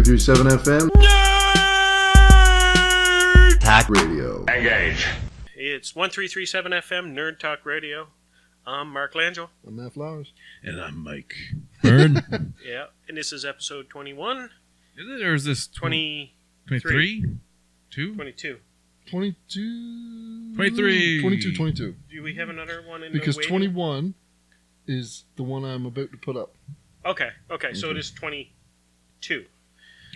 1337 FM. Nerd Talk Radio. Engage. It's 1337 FM Nerd Talk Radio. I'm Mark Langell. I'm Matt Flowers. And I'm Mike Byrne. Yeah, and this is episode 21. Is it, or is this 23? 2? 22. 22. 23. 22. Do we have another one in Because the waiting? 21 is the one I'm about to put up. Okay, so it is 22.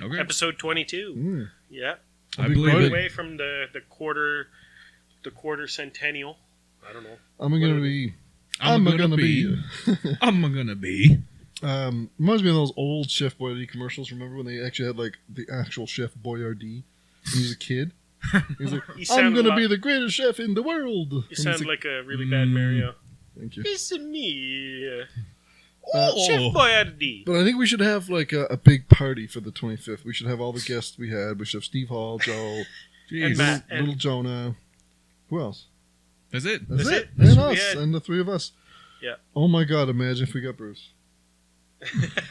Okay. Episode 22. Yeah. I big believe party. it. Away from the quarter centennial. I don't know. I'm gonna be. I'm gonna be. Reminds me of those old Chef Boyardee commercials. Remember when they actually had like the actual Chef Boyardee? He was a kid. He's like, You sound I'm gonna a lot- be the greatest chef in the world. You And he's sound like a really bad Mario. Thank you. It's me. Oh. Chef Boyardee. But I think we should have like a big party for the 25th. We should have all the guests we had. We should have Steve Hall, Joe, And Matt. And little Jonah. Who else? That's it. That's That's it. it. That's And what we us. had. And the three of us. Yeah. Oh my God! Imagine if we got Bruce.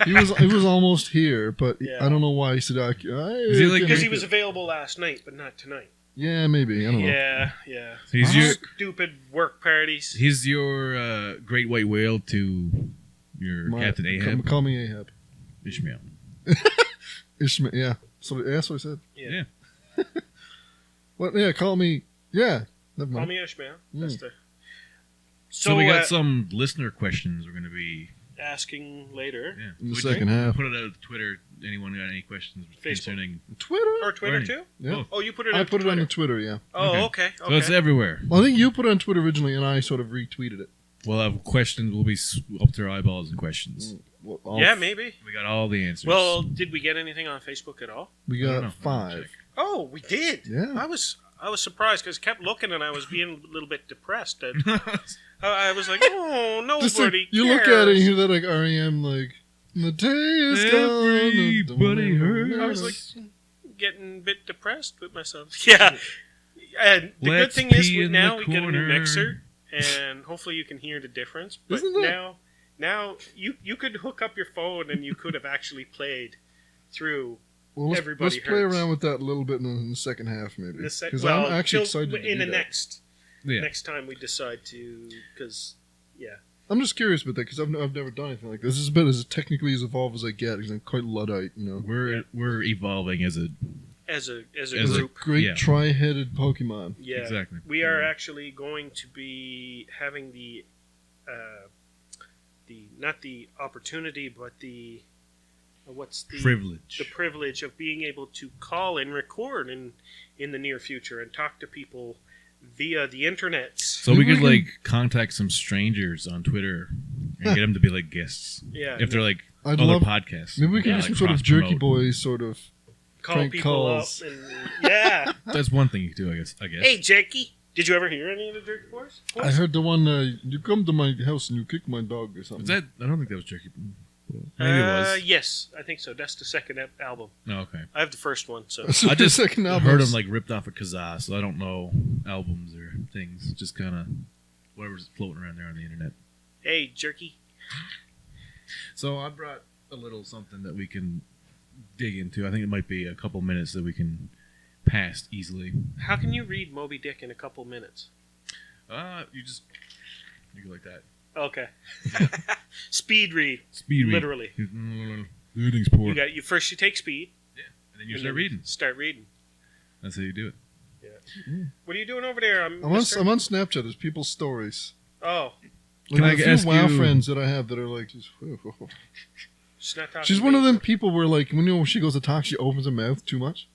He was almost here, but Yeah. I don't know why he said. he like- Because he make was it." available last night, but not tonight. Yeah, maybe. I don't know. Yeah. He's your Stupid work parties. great white whale to your Captain Ahab. Call me Ahab. Ishmael. Ishmael. Yeah. So that's what I said. Yeah. What? Yeah. Call me. Yeah. Never Call mind. me Ishmael. Mm. That's the. So we got some listener questions we're going to be asking later. In the second half. Put it out on Twitter. Anyone got any questions concerning... Twitter. Or Twitter Learning. too? Yeah. Oh, you put it. I on put it Twitter. on the Twitter. Yeah. Oh, okay. So it's everywhere. Well, I think you put it on Twitter originally, and I sort of retweeted it. We'll have questions. We'll be up to our eyeballs in questions. Well, Yeah, maybe. We got all the answers. Well, did we get anything on Facebook at all? We I don't know. got 5. Oh, we did. Yeah. I was surprised because I kept looking and I was being a little bit depressed. And I was like, oh, Just nobody like, you look at it and you hear that like REM like the day is gone. Everybody hurts. I was like getting a bit depressed with myself. Yeah. And the Let's good thing is pee in now the we get a new corner. mixer, and hopefully you can hear the difference. But Isn't that- now you could hook up your phone and you could have actually played through. Well, let's Everybody play hurts. around with that a little bit in the second half, maybe. Because well, I'm actually till- excited to in do the that. next time we decide to, because I'm just curious about that because I've never done anything like this. This is about as technically as evolved as I get because I'm quite Luddite, you know. We're evolving as a... as a As It's a group, great Yeah. tri-headed Pokemon. yeah, Exactly. we are actually going to be having the not the opportunity, but the what's the privilege. the privilege of being able to call and record in the near future and talk to people via the internet. So we could contact some strangers on Twitter and get them to be like guests. Yeah, If they're like I'd other love- podcasts. Maybe we can Yeah, do some sort of Jerky Boys sort of. call prank people calls. up and yeah. That's one thing you can do, I guess. Hey, Jakey, did you ever hear any of the Jerky Boys? I heard the one, you come to my house and you kick my dog or something. Was that? I don't think that was Jerky. Maybe it was. Yes, I think so. That's the second album. Oh, okay. I have the first one, so So I the just second album heard is- them like ripped off of Kazaa, so I don't know albums or things. Just kind of whatever's floating around there on the internet. hey, Jerky. So I brought a little something that we can dig into. I think it might be a couple minutes that we can pass easily. How can you read Moby Dick in a couple minutes? You go like that. Okay. Speed read. Speed read. Literally. Everything's poor. You first you take speed. And then you and start then reading. Start reading. That's how you do it. What are you doing over there? I'm on Snapchat. There's people's stories. Oh, Like Can I a few ask WoW you- friends that I have that are like, just, she's not talking. she's to one me, of them so- people where like when she goes to talk, she opens her mouth too much.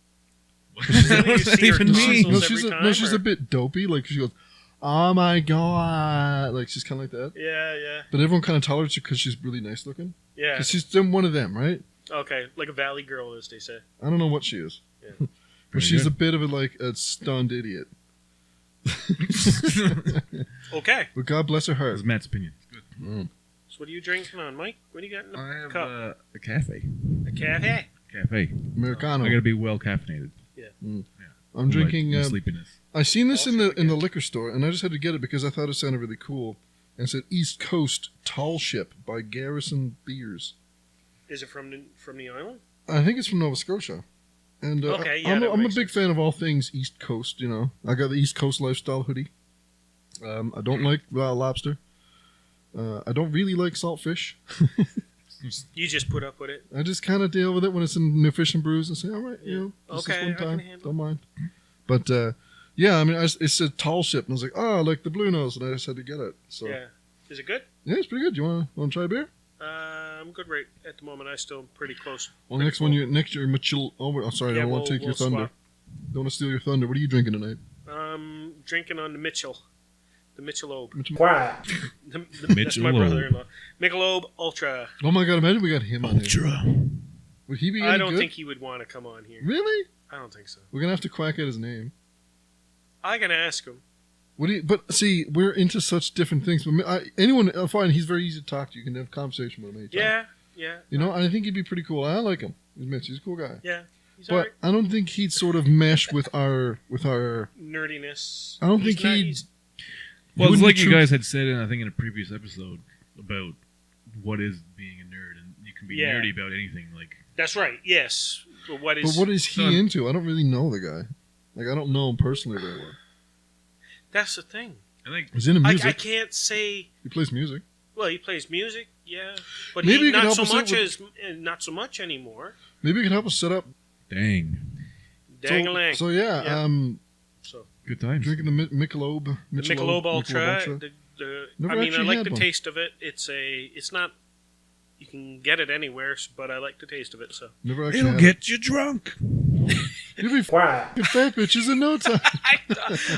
What You does that see her even tonsils mean? No, every she's time, she's or- a bit dopey. Like she goes, "Oh my God!" Like she's kind of like that. Yeah. But everyone kind of tolerates her because she's really nice looking. Yeah. 'Cause she's one of them, right? Okay, like a valley girl, as they say. I don't know what she is, Yeah. but Pretty she's good. a bit of a stunned idiot. Okay. But God bless her heart. That's Matt's opinion. Good. So what are you drinking on, Mike? What do you got in the I have cup? a cafe. A cafe. Cafe. Americano. I gotta be well caffeinated. I'm drinking. My sleepiness. I seen this in the liquor store, and I just had to get it because I thought it sounded really cool. And it said East Coast Tall Ship by Garrison Beers. Is it from the island? I think it's from Nova Scotia. And Okay, yeah, I'm that a makes big sense. fan of all things East Coast, you know. I got the East Coast lifestyle hoodie. I don't like lobster. I don't really like saltfish. You just put up with it. I just kind of deal with it when it's in the Fish and Brews and say, all right, you know, just Okay, this one I can time, handle don't mind. But yeah, I mean, it's a tall ship, and I was like, oh, I like the blue nose, and I just had to get it. So Yeah. Is it good? yeah, it's pretty good. You want to try a beer? I'm good right at the moment. I still pretty close. Well, next year, Mitchell. Oh, sorry, Yeah, I don't want to take your we'll thunder. swap. Don't want to steal your thunder. What are you drinking tonight? Drinking on the Mitchell. The Michelob. Mitchell- That's my Michelob. brother-in-law. Michelob Ultra. Oh my god, imagine we got him on here. Ultra. Would he be any I don't good? think he would want to come on here. Really? I don't think so. We're gonna have to quack at his name. I can ask him. What do you? But see, we're into such different things. But anyone, fine. He's very easy to talk to. You can have a conversation with him anytime. Yeah. You know, I think he'd be pretty cool. I like him. He's Mitch. He's a cool guy. Yeah. He's But alright. I don't think he'd sort of mesh with our. Nerdiness. I don't He's think not- he'd- he's- Well, it's wouldn't like be you true- guys had said in, I think, in a previous episode about what is being a nerd, and you can be Yeah. nerdy about anything. Like, That's right. Yes. But what But is? what is he Son. into? I don't really know the guy. Like I don't know him personally very well. That's the thing. I think He's into I music. can't say. He plays music. Well, he plays music, yeah, but Maybe he you could not help so us out much with- not so much anymore. Maybe he could help us set up. dang, Dang-a-lang. So yeah, Yeah. good times. drinking the Michelob. The Michelob Ultra. Never I mean, I actually like had the one. taste of it. It's not. You can get it anywhere, but I like the taste of it. So Never actually It'll had get you drunk. it. You'll be f***ing fat bitches in no time.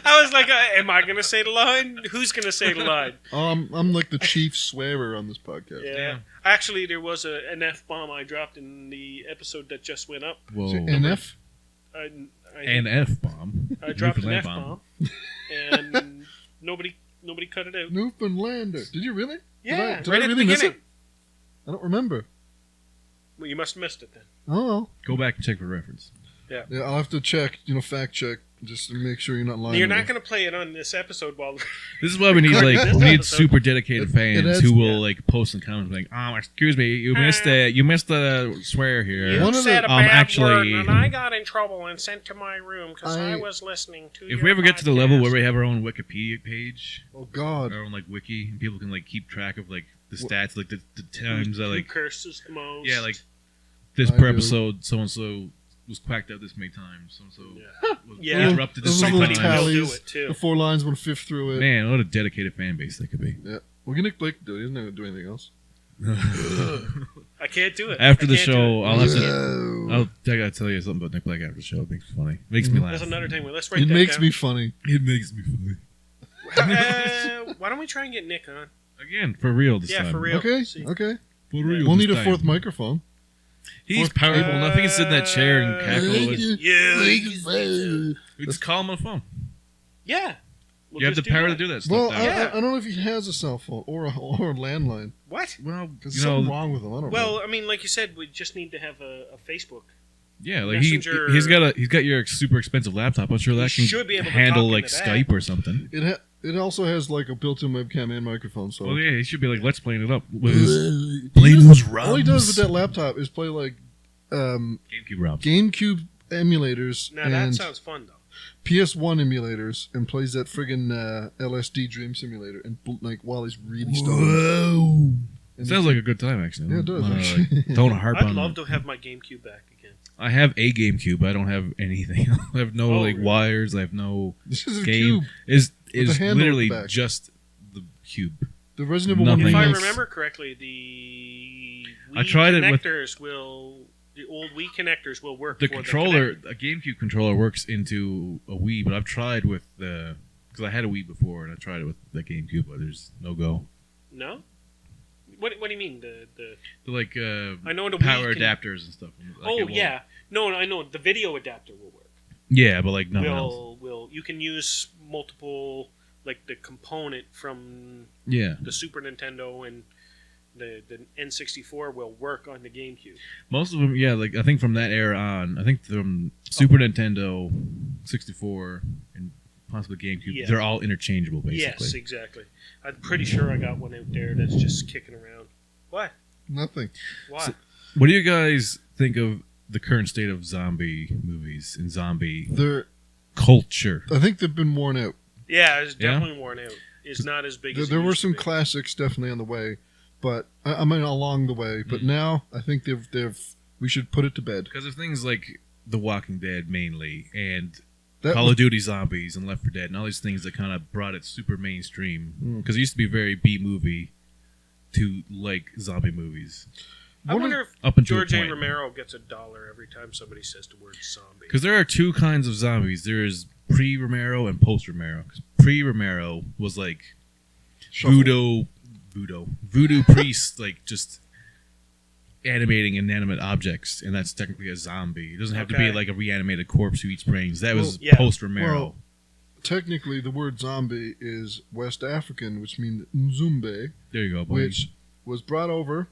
I was like, am I gonna say the line? Who's gonna say the line? I'm like the chief swearer on this podcast. Yeah. Actually, there was an F-bomb I dropped in the episode that just went up. Whoa, So, NF? an F bomb. I dropped an Newfoundland F-bomb, and nobody cut it out. Newfoundlander. Did you really? Yeah, Did right I at the really miss beginning. it? I don't remember. Well, you must have missed it then. Oh, well. Go back and check for reference. Yeah, I'll have to check, fact check, just to make sure you're not lying. You're to me. not going to play it on this episode while This is why we need This we need episode- super dedicated It fans has- who will yeah. like post and comment like, "Oh, excuse me, you missed the swear here." you One of said the- a bad actually- word, and I got in trouble and sent to my room because I- I was listening to. If we ever get to the level where we have our own Wikipedia page, Oh, God. our own like wiki, and people can like keep track of like the stats, like the times that who like curses the most? yeah, like this I per do. episode, so and so was quacked out this many times, so and so was Yeah. interrupted this Those many little somebody times. will do tallies. it too. The 4 lines, 1/5 through it. Man, what a dedicated fan base that could be. Yeah. We're going to Nick Blake do it. He's not going to do anything else. I can't do it. After I the can't do show, it. I'll have to. No. I gotta tell you something about Nick Blake after the show. It makes me funny. Makes me laugh. That's another thing. Well, let's write It that makes down. me funny. It makes me funny. Why don't we try and get Nick on? Again, for real this Yeah, time. for real. Okay, See. okay. For real We'll this need a time. 4th microphone. He's fourth powerful cable. enough. He can sit in that chair and cackle. Yeah. We just call him on the phone. Yeah. We'll You have the just do power that. to do that stuff. Well, now. Yeah. I don't know if he has a cell phone or a landline. What? Well, Because you something know, wrong with him. I don't know. Well, I mean, like you said, we just need to have a Facebook. yeah, like Messenger- he's got your super expensive laptop. I'm sure that He can should be able to handle talk like into that. Skype or something. It also has like a built-in webcam and microphone. So Well, yeah, he should be like, let's playing it up with his all he does with that laptop is play like GameCube ROMs. GameCube emulators Now that and sounds fun, though. PS1 emulators, and plays that friggin' LSD Dream Simulator, and like while he's really stoned. Whoa! And Sounds like a good time, actually. Yeah, it does, Wanna, actually. don't harp I'd on. love to have my GameCube back again. I have a GameCube. I don't have anything. I have no Oh, like really? wires. I have no This is a game. cube. Is With a handle at literally the back. just the cube. The Resident Evil Nothing If I remakes- remember correctly, the Wii I tried it with- connectors the old Wii connectors will work. The for controller, The a GameCube controller, works into a Wii, but I've tried with the because I had a Wii before and I tried it with the GameCube, but there's no go. no. What do you mean the? The like I know the power Wii can- adapters and stuff. Like, Oh it won't- yeah, no, I know the video adapter will work. yeah, but like nothing else. Will you can use multiple like the component from Yeah, the Super Nintendo and the N64 will work on the GameCube. most of them. Yeah, like I think from that era on, I think from Super Nintendo, 64, and possibly GameCube, Yeah. they're all interchangeable basically. Yes, exactly. I'm pretty sure I got one out there that's just kicking around. What? Nothing. Why? What do you guys think of the current state of zombie movies and zombie They're, culture? I think they've been worn out. Yeah, it's definitely worn out. It's not as big as There it were used to some be. classics definitely on the way, but I mean along the way. But now I think we should put it to bed. Because of things like The Walking Dead mainly, and That Call was- of Duty Zombies and Left 4 Dead, and all these things that kind of brought it super mainstream. Mm. Because it used to be very B-movie to like zombie movies. I wonder if Up until a George A. point. Romero gets $1 every time somebody says the word zombie. Because there are two kinds of zombies. There is pre-Romero and post-Romero. Because pre-Romero was like Shuffle. voodoo priests, like just animating inanimate objects, and that's technically a zombie. It doesn't have to be Okay. like a reanimated corpse who eats brains. That was yeah. post-Romero. Well, technically, the word zombie is West African, which means nzumbe, There you go, boy. which was brought over,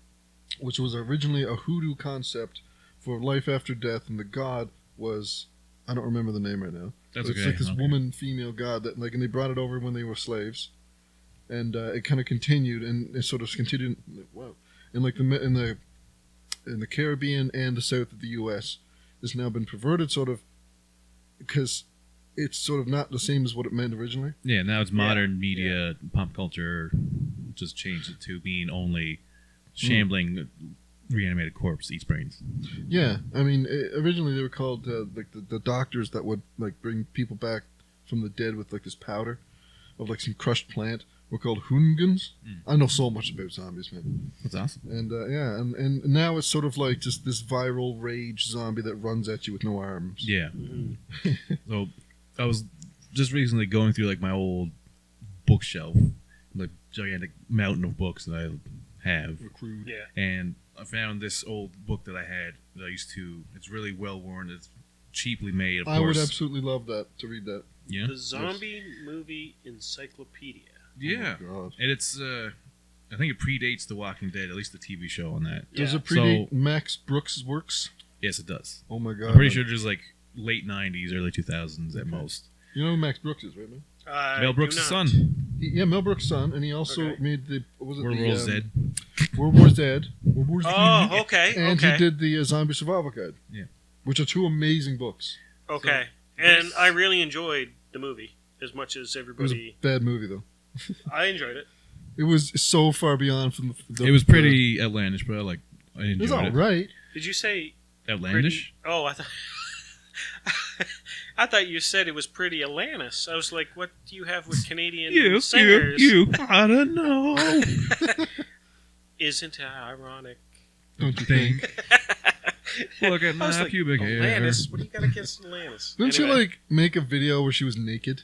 which was originally a hoodoo concept for life after death, and the god was, I don't remember the name right now. That's It's okay. like this Okay. woman, female god that and they brought it over when they were slaves, and it kind of continued, and it sort of continued. Wow, in like in the Caribbean and the south of the U.S. has now been perverted, sort of, because it's sort of not the same as what it meant originally. Yeah, now it's modern media, pop culture, just changed it to being only shambling reanimated corpse eats brains. Yeah, I mean, originally they were called like the doctors that would like bring people back from the dead with like this powder of like some crushed plant. Were called hoongans. I know so much about zombies, man. That's awesome. And and now it's sort of like just this viral rage zombie that runs at you with no arms. Yeah. Mm-hmm. So I was just recently going through like my old bookshelf, like gigantic mountain of books that I have, Recruit. Yeah. and I found this old book that I had that I used to. It's really well worn. It's cheaply made, of I course. would absolutely love that to read that. Yeah. The Zombie Movie Encyclopedia. Yeah. Oh my God. And it's I think it predates The Walking Dead, at least the TV show on that. Does Yeah. it predate So- Max Brooks' works? Yes, it does. Oh my God! I'm pretty sure there's like late 90s, early 2000s at most. You know who Max Brooks is, right, man? Mel Brooks' son. Yeah, Mel brooks' son, and he also Okay. made the World War Z. World War Z. World War Z. Oh, okay. And okay. he did the Zombie Survival Guide. Yeah. Which are two amazing books. Okay. So and this- I really enjoyed the movie as much as It was everybody. a bad movie, though. I enjoyed it. It was so far beyond from the It was pretty outlandish, but I It enjoyed was it. all right. Did you say Outlandish? pretty? Oh, I thought. I thought you said it was pretty Atlantis. I was like, what do you have with Canadian singers? I don't know. Isn't it ironic? Don't you think? Look at I my was like, pubic hair. Atlantis? What do you got against Atlantis? Didn't she Anyway, like make a video where she was naked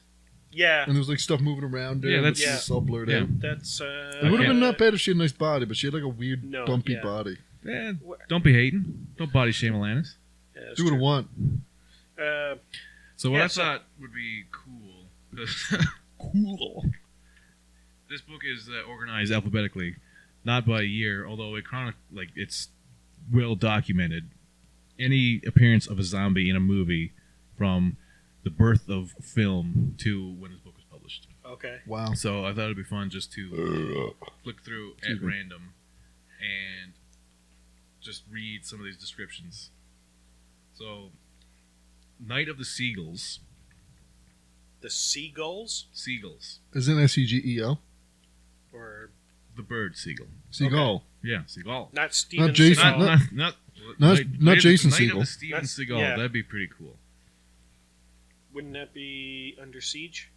Yeah, and there was like stuff moving around her? Yeah, and that's- it's all blurred yeah. out. that's. It would have been not bad if she had a nice body, but she had like a weird, No, bumpy yeah. body. Eh, don't be hating. Don't body shame Atlantis. Yeah, that's Do what I true. want. So what Yeah, I so- thought would be cool, cool. This book is organized alphabetically, not by year, although it's well documented. Any appearance of a zombie in a movie, from the birth of film to when this book was published. Okay. Wow. So I thought it'd be fun just to flick through at Excuse me. random and just read some of these descriptions. So, Night of the Seagulls. The Seagulls Seagulls. Isn't SEGEL? or The bird seagull. Seagull. Yeah, seagull. not Steven Jason, Seagal? not- Not not Jason Night Segel. of the Steven That's- Seagal. yeah. That'd be pretty cool. Wouldn't that be Under Siege?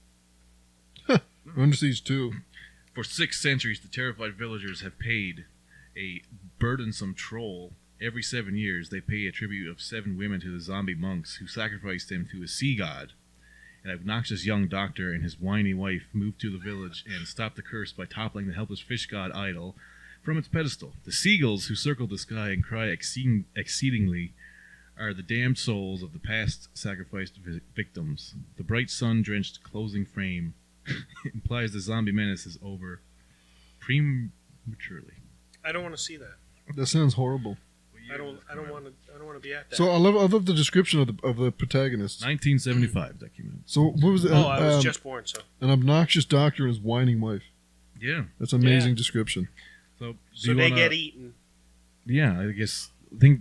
Under Siege 2. For 6 centuries, the terrified villagers have paid a burdensome troll. Every 7 years, they pay a tribute of 7 women to the zombie monks who sacrificed them to a sea god. An obnoxious young doctor and his whiny wife moved to the village and stopped the curse by toppling the helpless fish god idol from its pedestal. The seagulls who circle the sky and cry exceedingly are the damned souls of the past sacrificed victims. The bright sun-drenched closing frame implies the zombie menace is over prematurely. I don't want to see that. That sounds horrible. I don't want to be at that. So I love the description of the protagonist. 1975 that came out. So what was it? I was just born, so an obnoxious doctor and his whining wife. Yeah. That's an amazing Yeah. description. So, do so you they wanna- get eaten. Yeah, I guess. I think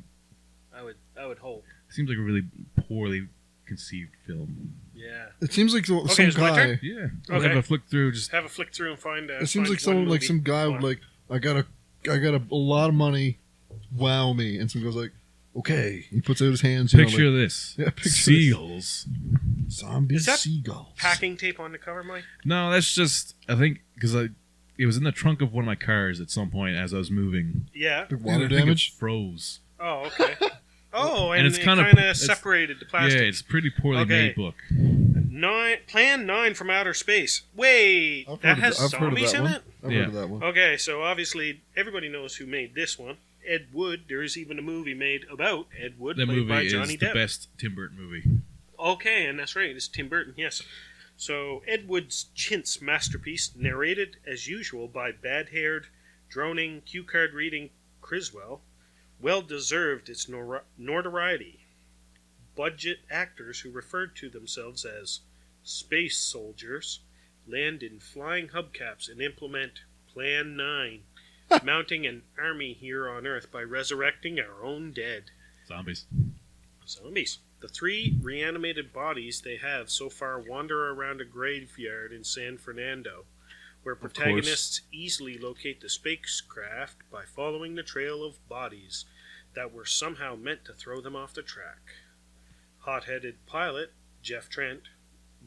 I would. I would hope. Seems like a really poorly conceived film. Yeah. It seems like some it's my guy. turn? Yeah. Okay. Have a flick through. Just Have a flick through and find. It seems find like someone one like movie. some guy Go would on. like, I got a lot of money, wow me, and someone goes like, okay, he puts out his hands. picture this. Yeah, picture this. Seagulls. Zombie Is that seagulls. Packing tape on the cover, Mike? No, that's just I think because it was in the trunk of one of my cars at some point as I was moving. Yeah. The And water I think it damage. froze. Oh, okay. Oh, And and it's it kinda- kind of it's- separated the plastic. Yeah, it's a pretty poorly Okay. made book. Plan 9 from Outer Space. Wait, that has I've heard of zombies that in one. it? I've Yeah. heard of that one. Okay, so obviously everybody knows who made this one. Ed Wood. There is even a movie made about Ed Wood, That played movie by is Johnny the Depp. best Tim Burton movie. Okay, and that's right. It's Tim Burton, yes. So, Ed Wood's chintz masterpiece, narrated as usual by bad-haired, droning, cue-card reading Criswell, well deserved its notoriety. Budget actors who referred to themselves as space soldiers land in flying hubcaps and implement Plan 9, mounting an army here on Earth by resurrecting our own dead. Zombies. Zombies. The 3 reanimated bodies they have so far wander around a graveyard in San Fernando, where course. protagonists easily locate the spacecraft by following the trail of bodies that were somehow meant to throw them off the track. Hot-headed pilot Jeff Trent,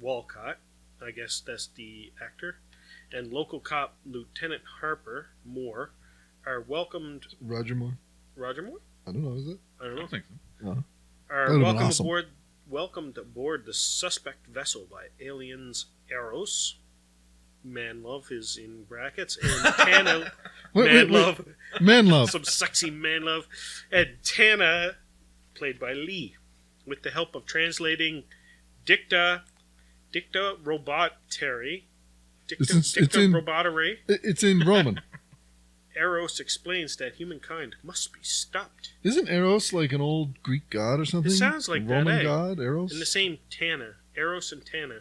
Walcott, I guess that's the actor, and local cop Lieutenant Harper Moore are welcomed. Roger Moore. Roger Moore? I don't know. Is it? I don't I know. don't think so. Are That'd have been welcomed awesome. aboard the suspect vessel by aliens Eros, man love is in brackets, and Tana, man love, Man love. some sexy man love, and Tana, played by Lee, with the help of translating Dicta Robotary, It's Dicta in- Robotary. It's in Roman. Eros explains that humankind must be stopped. Isn't Eros like an old Greek god or something? sounds like that, Roman eh? god, Eros. In the same Tana, Eros and Tana.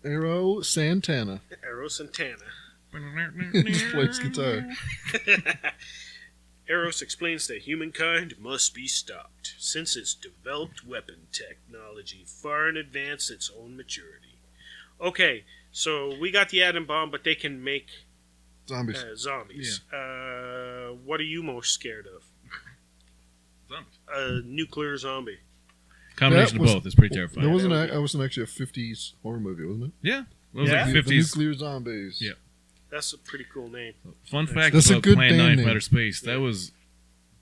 Ero Santana. Eros and Tana. He just plays guitar. Eros explains that humankind must be stopped, since it's developed weapon technology far in advance its own maturity. Okay, so we got the atom bomb, but they can make Zombies. zombies. What are you most scared of? Zombies. A nuclear zombie. Combination That was- of both is pretty terrifying. There wasn't. That would be- I wasn't actually a '50s horror movie, wasn't it? Yeah. It was Yeah? like The 50s. nuclear zombies. Yeah. That's a pretty cool name. Fun fact That's a about good Plan band 9 name. from Outer Space. Yeah. That was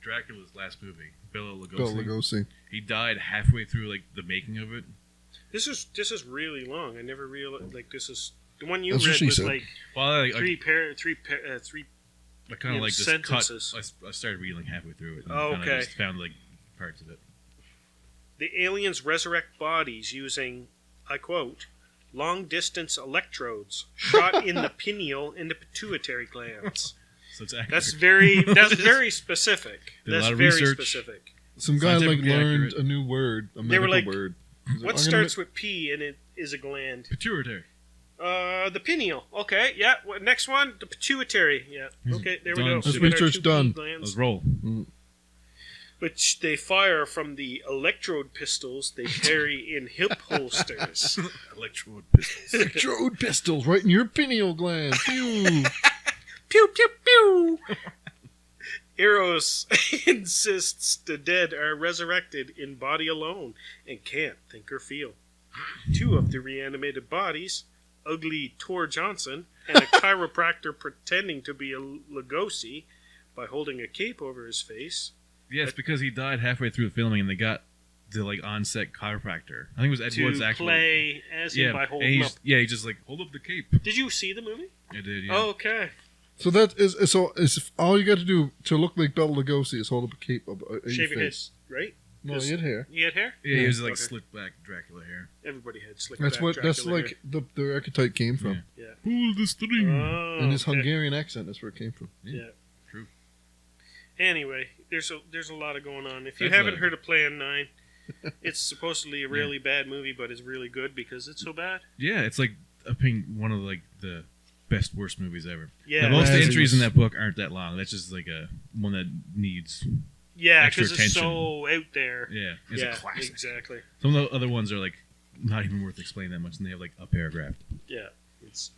Dracula's last movie. Bela Lugosi. Bela Lugosi. He died halfway through like the making of it. This is really long. I never realized this is the one you That's what read she was said. like Well, I three. kind of Yeah, like just sentences. cut. I started reading halfway through it. And Oh, kinda okay. Just found like parts of it. The aliens resurrect bodies using, I quote, long-distance electrodes shot in the pineal and the pituitary glands. So it's accurate. That's very specific. Did a That's lot of very research. specific. Some guy like Scientifically learned accurate. a new word, a They were medical like, word. He's like, What "I'm gonna starts with P and it is a gland? Pituitary. The pineal. Okay, yeah. Next one, the pituitary. Yeah. Okay, there we Done. go. That's We got our research 2 done. P glands. Let's roll. Which they fire from the electrode pistols they carry in hip holsters. Electrode pistols. Electrode pistols right in your pineal gland. Phew. Pew pew pew. Eros insists the dead are resurrected in body alone and can't think or feel. 2 of the reanimated bodies, ugly Tor Johnson and a chiropractor pretending to be a Lugosi by holding a cape over his face, Yes, because he died halfway through the filming, and they got the like on-set chiropractor. I think it was Ed Wood's to actual. play as him by and holding up. he just like hold up the cape. Did you see the movie? I did. Yeah. Oh, okay. So that is all you got to do to look like Bela Lugosi is hold up a cape of your Shave your head, face. right? No, he had hair. You had hair? Yeah, he was like Okay. slick back Dracula hair. Everybody had slick That's back what. That's Dracula like the archetype came from. Yeah. Pull the string. hair. Oh, And his okay. Hungarian accent. That's where it came from. Yeah. True. Anyway, there's a lot of going on. If you That's haven't a- heard of Plan 9, it's supposedly a really bad movie, but it's really good because it's so bad. Yeah, it's like I think one of like the best worst movies ever. Yeah. The most Razzies. entries in that book aren't that long. That's just like a one that needs Yeah, extra because it's attention. so out there. Yeah, it's a classic. Exactly. Some of the other ones are like not even worth explaining that much, and they have like a paragraph. Yeah. It's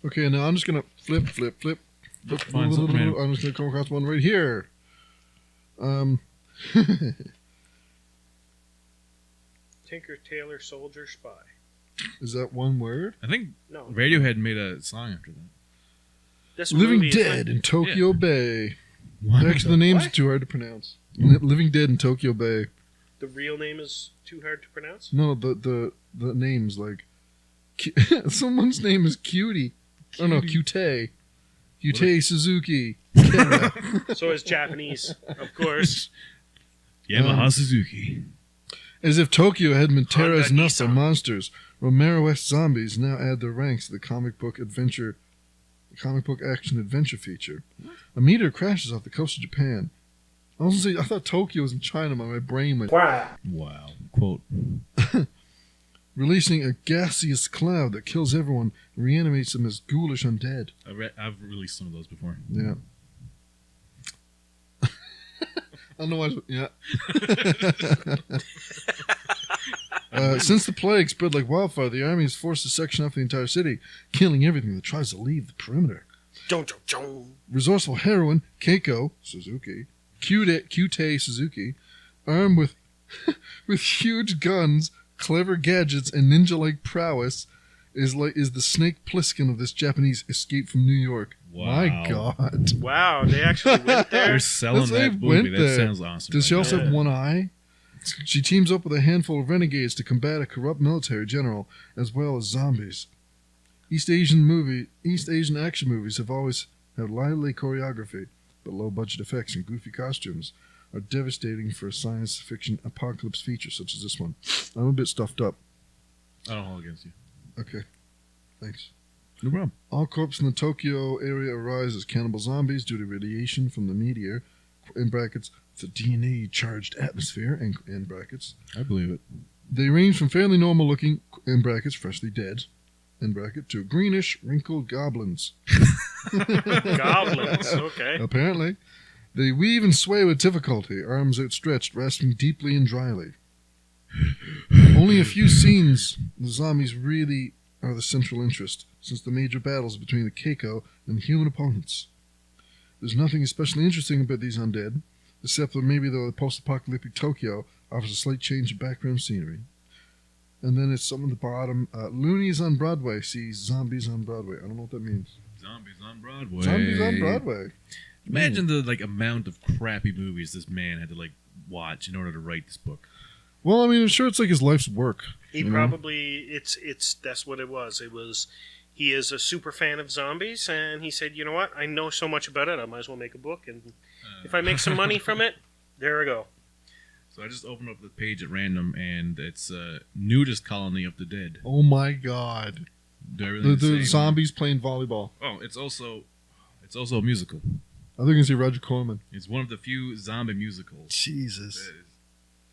Okay, now I'm just gonna flip. Find something, man. I'm just gonna come across one right here. Tinker, Tailor, Soldier, Spy. Is that one word? I think No. Radiohead made a song after that. This Living movie is Dead in Tokyo Bay. What? Actually, the names What? are too hard to pronounce. Living Dead in Tokyo Bay. The real name is too hard to pronounce? No, the names like someone's name is Cutie. Oh no, Cute. Cute Suzuki. So it's Japanese, of course. Yamaha Suzuki. As if Tokyo hadn't been terrorized Honda enough by Nissan. monsters, Romero West zombies now add their ranks to the comic book action adventure feature. A meteor crashes off the coast of Japan. I was gonna say, I thought Tokyo was in China, but my brain went. Wow. Quote. Releasing a gaseous cloud that kills everyone and reanimates them as ghoulish undead. I've released some of those before. Yeah. I don't know why. Yeah. Since the plague spread like wildfire, the army is forced to section off the entire city, killing everything that tries to leave the perimeter. Resourceful heroine Keiko Suzuki, Cute Suzuki, armed with with huge guns, clever gadgets, and ninja-like prowess, is the Snake Plissken of this Japanese escape from New York. Wow. My God. Wow, they actually went there? They're selling That's that they movie. went That there. sounds awesome. Does she right also now. have one eye? She teams up with a handful of renegades to combat a corrupt military general, as well as zombies. East Asian action movies have always had lively choreography, but low-budget effects and goofy costumes are devastating for a science fiction apocalypse feature such as this one. I'm a bit stuffed up. I don't hold against you. Okay, thanks. No problem. All corpses in the Tokyo area arise as cannibal zombies due to radiation from the meteor, in brackets, the DNA-charged atmosphere, in brackets. I believe it. They range from fairly normal-looking, in brackets, freshly dead, in bracket, to greenish, wrinkled goblins. Goblins, okay. Apparently. They weave and sway with difficulty, arms outstretched, rasping deeply and dryly. Only a few scenes, the zombies really are the central interest, since the major battles between the Keiko and the human opponents. There's nothing especially interesting about these undead, except that maybe the post-apocalyptic Tokyo offers a slight change in background scenery. And then it's something at the bottom. Loonies on Broadway sees Zombies on Broadway. I don't know what that means. Zombies on Broadway. Zombies on Broadway. Imagine the amount of crappy movies this man had to watch in order to write this book. Well, I mean, I'm sure it's like his life's work. He you know? probably it's that's what it was. He is a super fan of zombies, and he said, you know what? I know so much about it. I might as well make a book, and if I make some money from it, there we go. So I just opened up the page at random, and it's Nudist Colony of the Dead. Oh my God. The zombies playing volleyball. Oh, it's also a musical. I think it's Roger Corman. It's one of the few zombie musicals. Jesus. that is-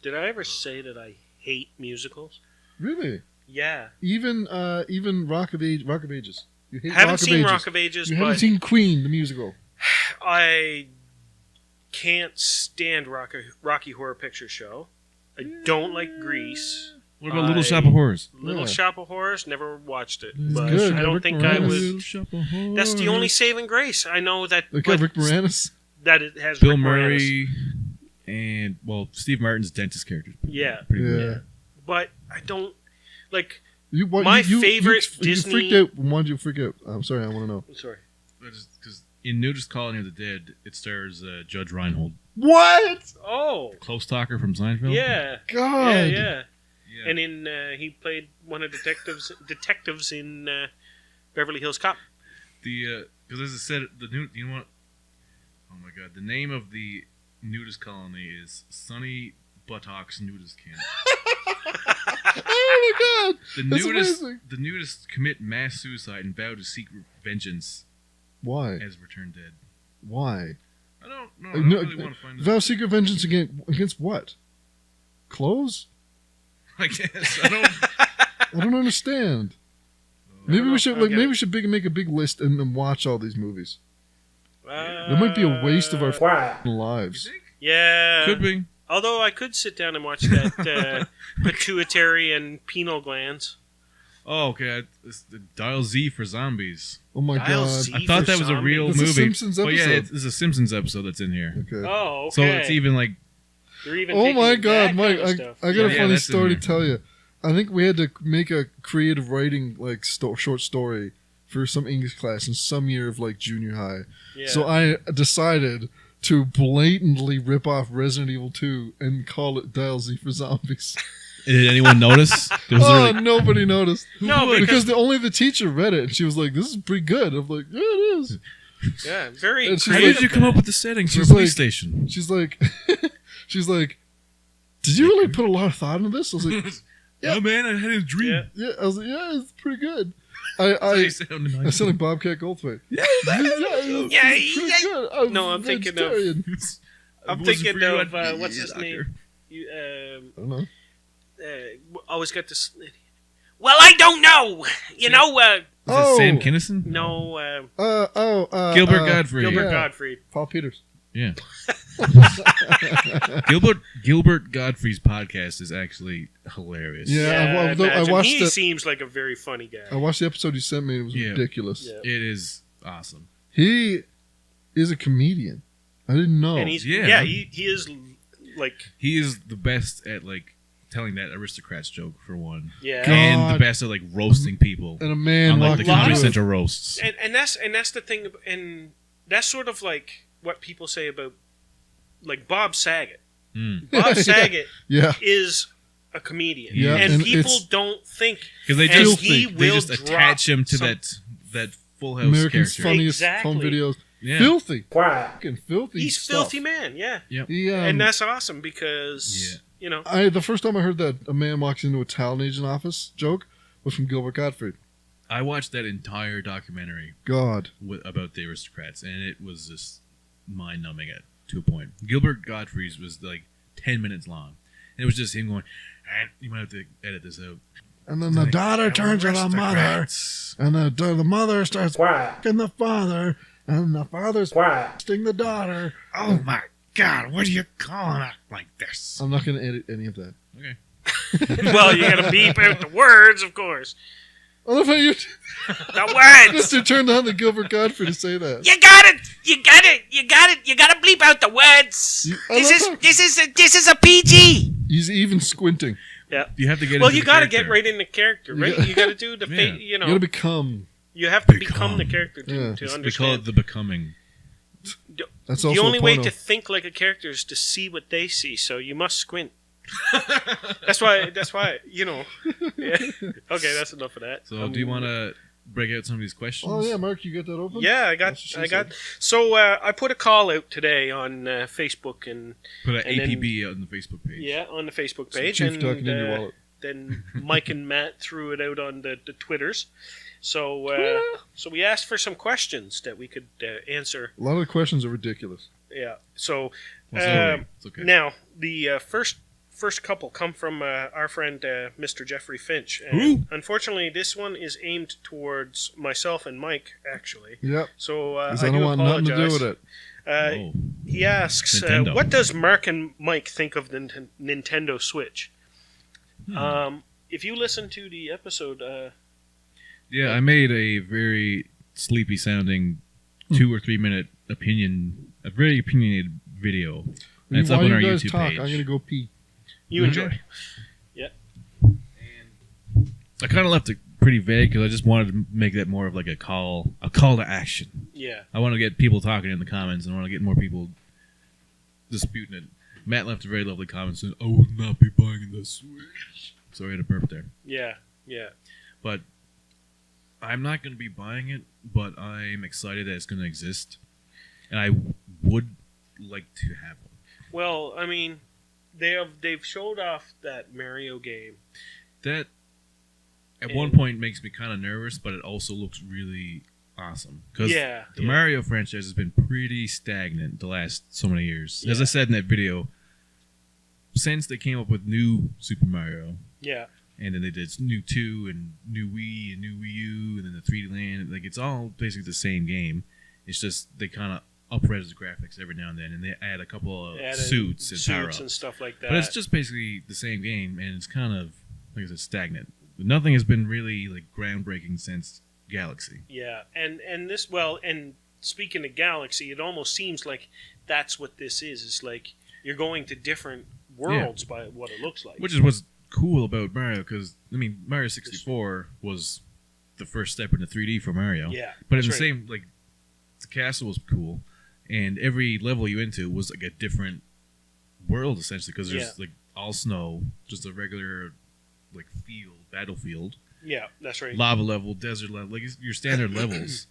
Did I ever say that I hate musicals? Really? Yeah. Even Rock of Ages. You hate Haven't Rock of seen Ages. Rock of Ages, You haven't but seen Queen, the musical. I can't stand Rocky Horror Picture Show. I don't like Grease. What about Little Shop of Horrors? Little Yeah. Shop of Horrors, never watched it. It's But good. I don't Rick think Moranis. I would. Little Shop of Horrors. That's the only saving grace. I know that. They but got Rick Moranis. that it has Bill Rick Moranis. Murray and Steve Martin's dentist character. Yeah. Pretty Yeah. good. But I don't like. My favorite you Disney- freaked out. Why did you freak out? I'm sorry. I want to know. Sorry. Because in Nudist Colony of the Dead, it stars Judge Reinhold, What? Oh. close talker from Seinfeld. Yeah. God. Yeah. Yeah. And he played one of detectives in Beverly Hills Cop. Because as I said, you know what? Oh my God, the name of the nudist colony is Sunny Buttocks Nudist Camp. Oh my God. The That's nudists, amazing. the nudists commit mass suicide and vow to seek vengeance Why? as returned dead. Why? I don't know. I don't No, really want to find out. Vow secret vengeance against what? Clothes? I guess I don't. I don't understand. I don't know. Maybe we should make a big list and watch all these movies. It might be a waste of our Wow. lives. You think? Yeah. Could be. Although I could sit down and watch that pituitary and pineal glands. Oh, okay. It's the Dial Z for zombies. Oh my Dial god. Z. I thought that was a zombies. real It's a movie. Simpsons Oh yeah, episode. it's a Simpsons episode that's in here. Okay. Oh, okay. So it's even like They're even Oh taking my that god, kind Mike! of I stuff. got Yeah, a funny that's in story to here. tell you. I think we had to make a creative writing like short story for some English class in some year of like junior high. Yeah. So I decided to blatantly rip off Resident Evil 2 and call it Dial Z for Zombies. did anyone notice? There was Oh, really- nobody noticed. No, because only the teacher read it and she was like, "This is pretty good." I'm like, "Yeah, it is." yeah, very. And she's How like- did you come up with the settings for a She's police like- station? She's like, "Did you really put a lot of thought into this?" I was like, Yeah, man, I had a dream. Yeah. "Yeah." I was like, "Yeah, it's pretty good." That's how I you sound in I sound like Bobcat Goldthwait. Yeah, it's Yeah, pretty yeah. good. No, I'm thinking of- vegetarian. I'm If it wasn't thinking for you, of I'd be what's a his doctor. name? You, I don't know. always got this. Well, I don't know. You know, Is it Sam Kinison? no, Gilbert Godfrey. Gilbert Yeah. Gottfried. Paul Peters. Yeah. Gilbert Godfrey's podcast is actually hilarious. Yeah. I I imagine. watched He it. seems like a very funny guy. I watched the episode you sent me. And it was Yeah. ridiculous. Yeah. It is awesome. He is a comedian. I didn't know. And he's Yeah. he is like He is the best at like telling that aristocrats joke for one, yeah. God. and the best at like roasting people and a man on like walking the Comedy into it. Central roasts. And that's the thing, and that's sort of like what people say about like Bob Saget. Mm. Bob Saget Yeah. is a comedian, Yeah, and and people it's- don't think Because they and just he they will just attach him to drop that Full House American's character. funniest Exactly. home videos. Yeah. Filthy. Wow. Fucking filthy. He's stuff. filthy man, yeah, He, and that's awesome because you know the first time I heard that a man walks into a talent agent office joke was from Gilbert Gottfried. I watched that entire documentary God. about the aristocrats, and it was just mind-numbing to a point. Gilbert Godfrey's was like 10 minutes long. And it was just him going, you might have to edit this out. And then the daughter turns to the mother, Aristocrats. and the mother starts whacking the father, and the father's whacking the daughter. Oh my God, what are you calling it like this? I'm not going to edit any of that. Okay. well, you gotta beep out the words, of course. I love how you The words. just turned on the Gilbert Gottfried to say that. You got it. You got it. You got it. You gotta bleep out the words. I love how This is a PG. he's even squinting. Yeah. You have to get Well, into you the gotta character. get right in the character, right? Yeah. You gotta do the Yeah. you You know. got to become. You have to Become. become the character to Yeah. to They call understand. it the becoming. That's also The only a way porno. to think like a character is to see what they see. So you must squint. That's why. You know. Yeah. Okay, that's enough of that. So, do you want to break out some of these questions? Oh yeah, Mark, you got that open? Yeah, I That's what she said. So I put a call out today on Facebook and Put an and then- APB on the Facebook page. yeah, on the Facebook Some page, chief and ducking in your wallet. then Mike and Matt threw it out on the Twitters. So so we asked for some questions that we could answer. A lot of the questions are ridiculous. Yeah. So Well, sorry. It's okay. now the first couple come from our friend Mr. Jeffrey Finch. Who? Unfortunately, this one is aimed towards myself and Mike, actually. Yep. So Because I I do don't want nothing apologize. to do with it. Oh. He asks, Nintendo. what does Mark and Mike think of the Nintendo Switch? If you listen to the episode, Yeah, I made a very sleepy sounding 2 or 3 minute a very opinionated video. And it's up While on you our guys YouTube talk, page. I'm going to go pee. you enjoy. I kind of left it pretty vague because I just wanted to make that more of like a call to action. Yeah. I want to get people talking in the comments and I want to get more people disputing it. Matt left a very lovely comment saying, "I will not be buying the Switch." So I had a burp there. Yeah. Yeah. But I'm not going to be buying it, but I'm excited that it's going to exist. And I would like to have one. Well, I mean, they've showed off that Mario game. That at And- one point makes me kind of nervous, but it also looks really awesome. Because Yeah. the yeah. Mario franchise has been pretty stagnant the last so many years. As Yeah. I said in that video, since they came up with new Super Mario, Yeah. and then they did new 2 and new Wii and new Wii U, and then the 3D Land, like it's all basically the same game. It's just they kind of up-res the graphics every now and then, and they add a couple of suits and power-ups and stuff like that. But it's just basically the same game, and it's kind of, like I said, stagnant. Nothing has been really like groundbreaking since Galaxy. Yeah, and speaking of Galaxy, it almost seems like that's what this is. It's like you're going to different worlds by what it looks like. Which is what's cool about Mario, because, I mean, Mario 64 was the first step into 3D for Mario. Yeah. But in the same, like, the castle was cool, and every level you into was like a different world, essentially, because there's like all snow, just a regular like battlefield. Yeah, that's right. Lava level, desert level, like your standard levels.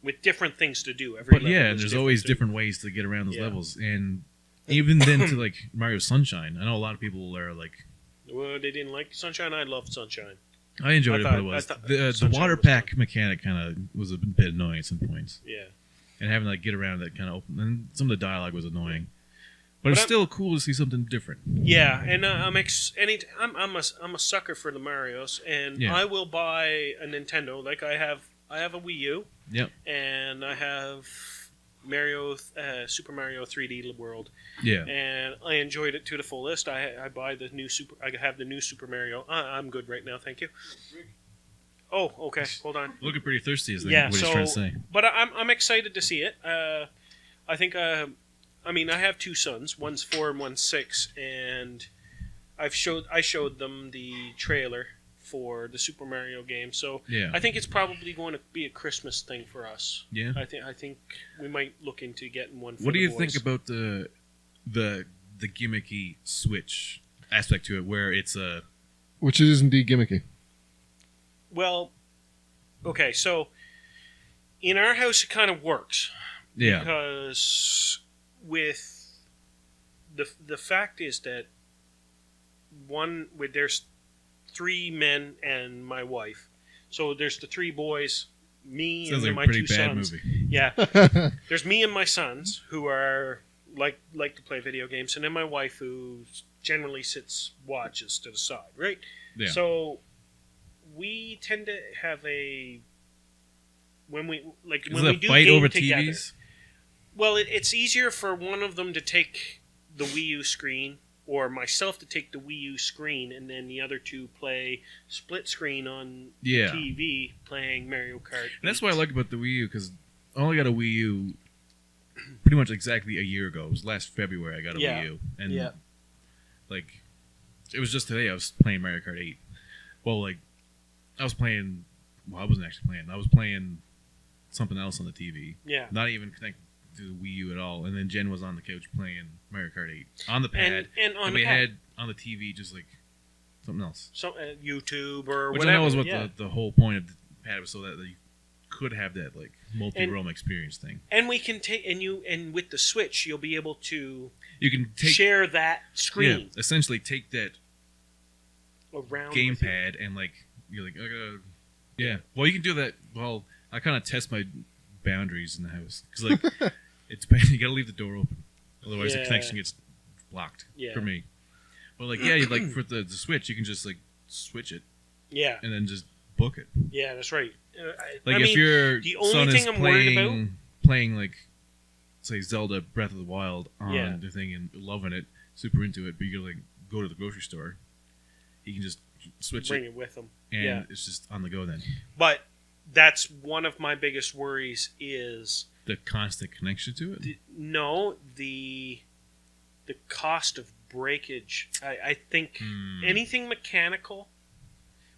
With different things to do. But yeah, and there's always different ways to get around those levels. And even then to like Mario Sunshine, I know a lot of people are like... Well, they didn't like Sunshine. I loved Sunshine. I enjoyed it, but it was... The water pack mechanic kind of was a bit annoying at some points. Yeah. And having to like get around that kind of open... And some of the dialogue was annoying. But it's still cool to see something different. Yeah, and I'm a sucker for the Marios, and I will buy a Nintendo. Like I have a Wii U. Yep. And I have Super Mario 3D World. Yeah. And I enjoyed it to the fullest. I buy the new I have the new Super Mario. I'm good right now, thank you. Oh, okay. Hold on. Looking pretty thirsty, is what he's trying to say. But I'm excited to see it. I think. I mean, I have two sons. One's 4 and one's 6, and I showed them the trailer for the Super Mario game. So I think it's probably going to be a Christmas thing for us. Yeah. I think we might look into getting one. What do you think about the gimmicky Switch aspect to it, where it's a... Which is indeed gimmicky. Well, okay, so in our house it kind of works. Yeah. Because with the fact is that there's 3 men and my wife. So there's the 3 boys, me and my 2 sons. Movie. Yeah. There's me and my sons who are like to play video games, and then my wife who generally watches to the side, right? Yeah. So we tend to have when we do fight game over together. TVs? Well, it's easier for one of them to take the Wii U screen, or myself to take the Wii U screen, and then the other 2 play split screen on TV playing Mario Kart. And that's what I like about the Wii U, because I only got a Wii U pretty much exactly a year ago. It was last February I got a Wii U. And like, it was just today I was playing Mario Kart 8. Well, like, I was playing... Well, I wasn't actually playing. I was playing something else on the TV. Yeah. Not even connected to the Wii U at all. And then Jen was on the couch playing Mario Kart 8 on the pad. And we had on the TV just like something else. So, YouTube or Which whatever. I know is what the whole point of the pad was, so that you could have that like multi-roam experience thing. And we can take and with the Switch you'll be able to share that screen. Yeah, essentially take that around gamepad and like you're like yeah. Well, you can do that. Well, I kind of test my boundaries in the house because like it's you gotta leave the door open, otherwise the connection gets blocked for me. But like like for the Switch, you can just like switch it, and then just book it. Yeah, that's right. Like if your son is playing like say Zelda Breath of the Wild on the thing and loving it, super into it, but you like go to the grocery store, he can just bring it with him, and it's just on the go then. But that's one of my biggest worries is the constant connection to it. The cost of breakage. I think anything mechanical,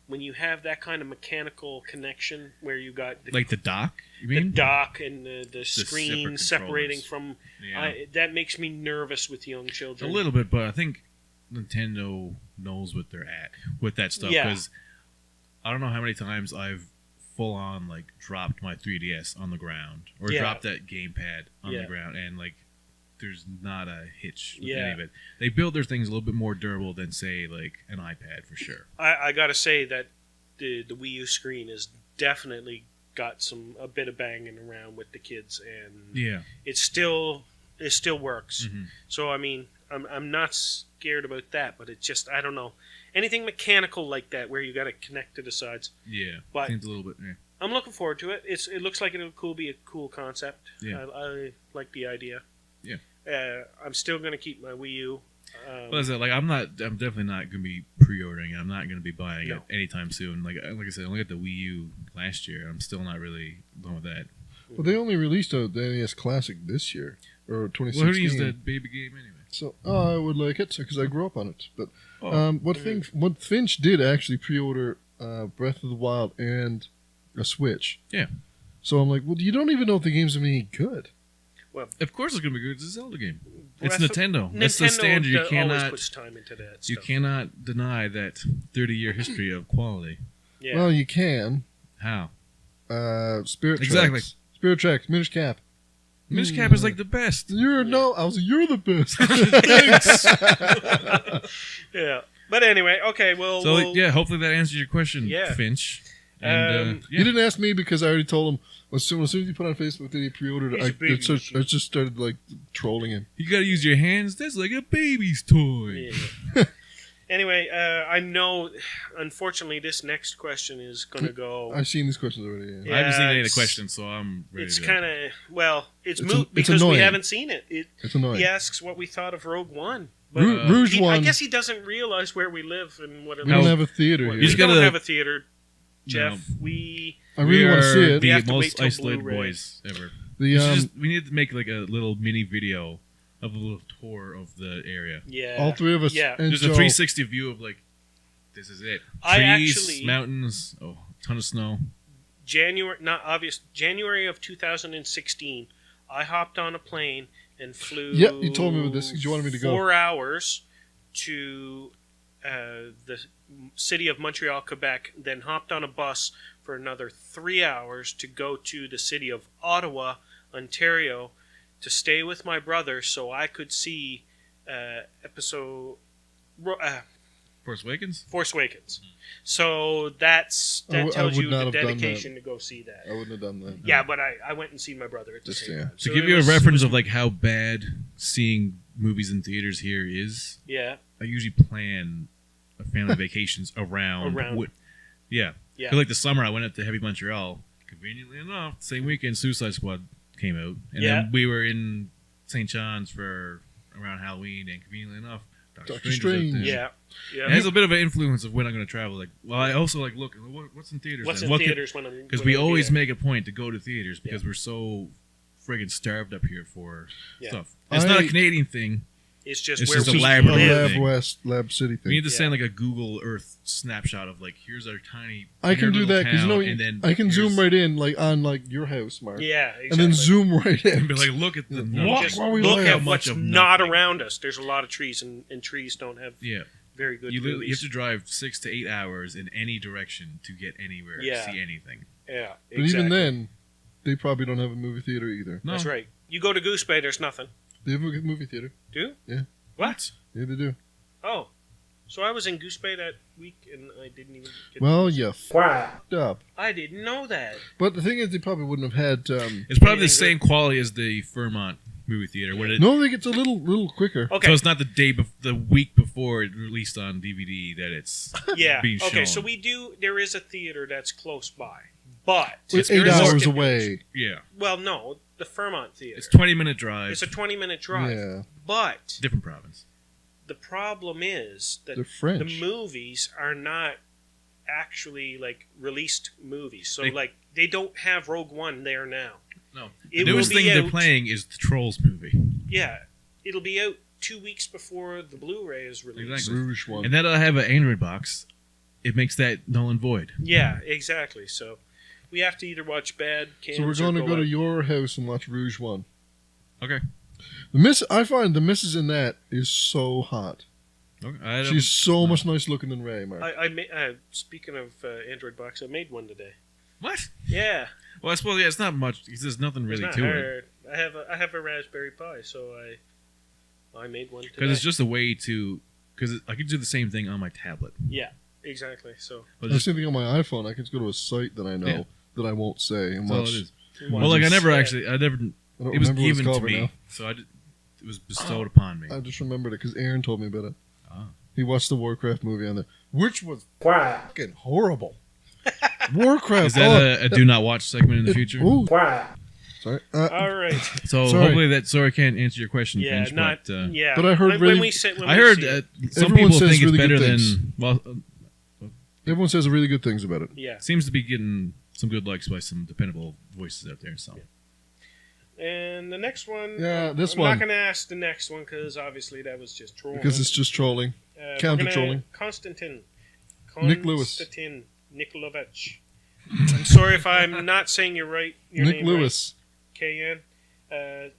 when you have that kind of mechanical connection where you got like the dock, you mean? The dock and the screen separating from that makes me nervous with young children. A little bit, but I think Nintendo knows what they're at with that stuff, because I don't know how many times I've full on like dropped my 3DS on the ground or dropped that gamepad on the ground, and like there's not a hitch with any of it. They build their things a little bit more durable than say like an iPad for sure. I gotta say that the Wii U screen has definitely got a bit of banging around with the kids, and it still works. Mm-hmm. So I mean, I'm not scared about that, but it's just I don't know anything mechanical like that where you got to connect to the sides. Yeah, but seems a little bit. I'm looking forward to it. It looks like it'll be a cool concept. Yeah. I like the idea. Yeah. I'm still going to keep my Wii U. Well, I'm definitely not going to be pre-ordering it. I'm not going to be buying it anytime soon. Like I said, I only got the Wii U last year. I'm still not really done with that. Well, they only released the NES Classic this year, or 2016. Well, who used that baby game anyway? So I would like it because I grew up on it. But Oh. what Finch did actually pre-order Breath of the Wild and a Switch. Yeah. So I'm like, well, you don't even know if the game's gonna be any good. Well, Of course it's going to be good. It's a Zelda game. Breath It's of- Nintendo. That's the standard. You always cannot puts time into that. you stuff. cannot deny that 30-year history of quality. Yeah. Well, you can. How? Spirit Exactly. Tracks. Spirit Tracks. Minish Cap. Minish Cap is like the best. You're the best. Yeah. But anyway, okay. Well, So yeah, hopefully that answers your question, Yeah. Finch. And He didn't ask me because I already told him as soon as he put on Facebook that he pre-ordered He's a it. baby I just started like trolling him. you got to use your hands. That's like a baby's toy. Yeah. Anyway, I know. Unfortunately, this next question is going to go. I've seen these questions already. Yeah. Yeah, I haven't seen any of the it's- questions, so I'm ready. It's to kind of it's It's moot it's because we annoying. haven't seen it. It's annoying. He asks what we thought of Rogue One. But Rouge I One. guess he doesn't realize where we live and what it We don't is. have a theater We here. just don't gotta- have a theater, Jeff. No. We I really want to see it. We The have to wait most till isolated Blu-ray. boys ever. The We need to make like a little mini video of a little tour of the area. Yeah. all three of us. Yeah. And There's a Joe. 360 view of like, this is it. I Trees, actually- mountains, ton of snow. January of 2016, I hopped on a plane and flew. Yeah, you told me about this 'cause you wanted me to go. 4 hours to the city of Montreal, Quebec, then hopped on a bus for another 3 hours to go to the city of Ottawa, Ontario, to stay with my brother so I could see Force Awakens? Force Awakens. So that I tells would you not the have done dedication to go see that. I wouldn't have done that. Yeah, but I went and seen my brother at the Just, same yeah. time. To So give it you a was- reference it of was- like how bad seeing movies in theaters here is, yeah, I usually plan a family vacations around. Yeah. yeah, 'Cause, like the summer, I went up to Heavy Montreal. Conveniently enough, same weekend Suicide Squad came out, and Yeah. then we were in St. John's for around Halloween, and conveniently enough, Doctor was out Strange. there. yeah, It has a bit of an influence of when I'm going to travel. Like, well, I also like look what's in theaters. What's then? in theaters when I'm Because when we I'm always here. make a point to go to theaters because we're so friggin' starved up here for Yeah. stuff. It's not a Canadian thing. It's just It's where just a we lab A live. Lab West, Lab City We thing. need to Yeah. send like a Google Earth snapshot of like here's our tiny. I can do that because because and then I can zoom here's- right in like on like your house, Mark. Yeah, exactly. And then zoom right in. and be like, look at the Walk Just while we look laugh. at Much what's of not nothing. around us. There's a lot of trees, and trees don't have Yeah, very good you have movies. to drive 6 to 8 hours in any direction to get anywhere Yeah. to see anything. Yeah, But even then, they probably don't have a movie theater either. No, that's right. You go to Goose Bay, there's nothing. They have a movie theater. Do? Yeah. What? Yeah, they do. Oh, so I was in Goose Bay that week, and I didn't even. Get Well, you f***ed up. I didn't know that. But the thing is, they probably wouldn't have had. It's probably the Anything same quality as the Fairmont movie theater. When it, No, I think it's a little quicker. Okay. So it's not the week before it released on DVD that it's Yeah. being Okay. shown. So there is a theater that's close by, but It's there 8 is a hours stipulation. away. Yeah, Well, no, the Fairmont Theater. it's 20-minute drive. It's a 20-minute drive. Yeah, But different province. the problem is that they're French. the movies are not actually like released movies. So They- like they don't have Rogue One there now. No, It the will newest be thing they're out- playing is the Trolls movie, Yeah, it'll be out 2 weeks before the Blu-ray is released. Exactly. Rouge one. and that'll have an Android box. It makes that null and void. Yeah, exactly. So we have to either watch bad cans So we're going to or go to out. your house and watch Rouge one. Okay. I find the missus in that is so hot. Okay. She's so much nicer looking than Ray, Mark. Speaking of Android box, I made one today. What? Yeah, Well, I suppose it's not much. There's nothing it's really not to it hard. I have a Raspberry Pi, so I made one today. because it's just a way to. Because I could do the same thing on my tablet. Yeah, exactly. So But I was just, thinking on my iPhone, I can just go to a site that I know Yeah. that I won't say and that's all it watch. is. watch Well, like I this. never Yeah. actually. I never. I don't It was remember what it's given to called me, right now. so it was bestowed upon me. I just remembered it because Aaron told me about it. Ah. He watched the Warcraft movie on there, which was fucking horrible. Warcraft. Is that a do not watch segment in the future? Ooh. Sorry. All right. So Sorry. hopefully I can't answer your question, Yeah, Finch, not. but Yeah. But I heard when really- we say, when I we heard see it, some Everyone people says think it's really good better things. than. Well, Everyone says really good things about it. yeah. seems to be getting some good likes by some dependable voices out there. So And the next one. Yeah, this I'm one. not going to ask the next one because obviously that was just trolling. Because it's just trolling. counter-trolling. Konstantin. Nick Lewis. Konstantin Nikolaevich. I'm sorry if I'm not saying your Nick name Lewis. right, KN.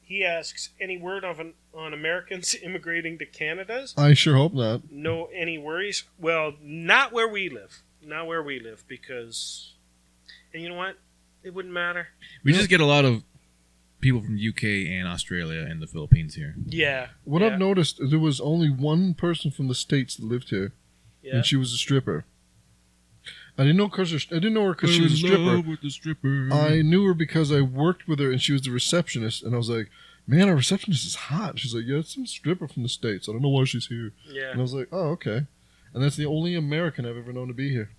He asks, any word on Americans immigrating to Canada's? I sure hope not. No, any worries? Well, not where we live. Not where we live, because... And you know what? It wouldn't matter. we just get a lot of people from UK and Australia and the Philippines here. Yeah. What yeah, I've noticed, there was only one person from the States that lived here, yeah. and she was a stripper. I didn't know her because she was a stripper. With the stripper. I knew her because I worked with her, and she was the receptionist. And I was like, "Man, our receptionist is hot." She's like, "Yeah, it's some stripper from the States. I don't know why she's here." Yeah. And I was like, "Oh, okay." And that's the only American I've ever known to be here.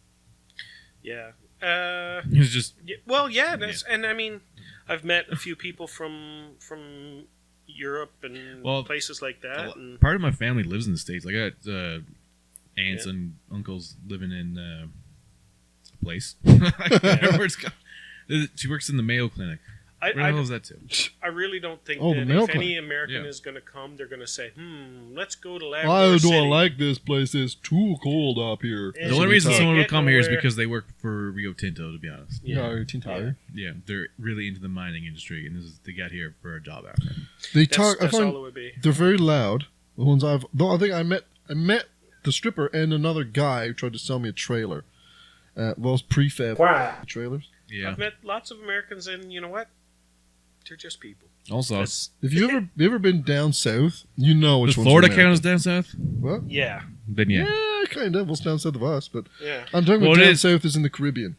Yeah. It's just Well, yeah, that's, and I mean, I've met a few people from Europe and Well, places like that. And part of my family lives in the States. I got aunts and uncles living in a place. I can't remember where it's called. She works in the Mayo Clinic. Where the hell is that too? I really don't think Oh, that the Mayo if any Clinic. American Yeah. is going to come, they're going to say, let's go to I Labrador City. don't like this place. It's too cold up here. And The only reason can't someone would get come here is nowhere. because they work for Rio Tinto, to be honest. Yeah. Yeah, Teen Tire. Yeah, they're really into the mining industry, and they got here for a job after. They That's, talk. I that's all find it would be. they're very loud. The ones I think I met the stripper and another guy who tried to sell me a trailer. It's prefab trailers. Yeah. I've met lots of Americans, and you know what? They're just people. Also, That's- If you ever been down south, you know which does one's Florida American. count as down south? What? yeah. Then yeah. Yeah, kind of. Well, it's down south of us, but Yeah. I'm talking Well, about it down is- south is in the Caribbean.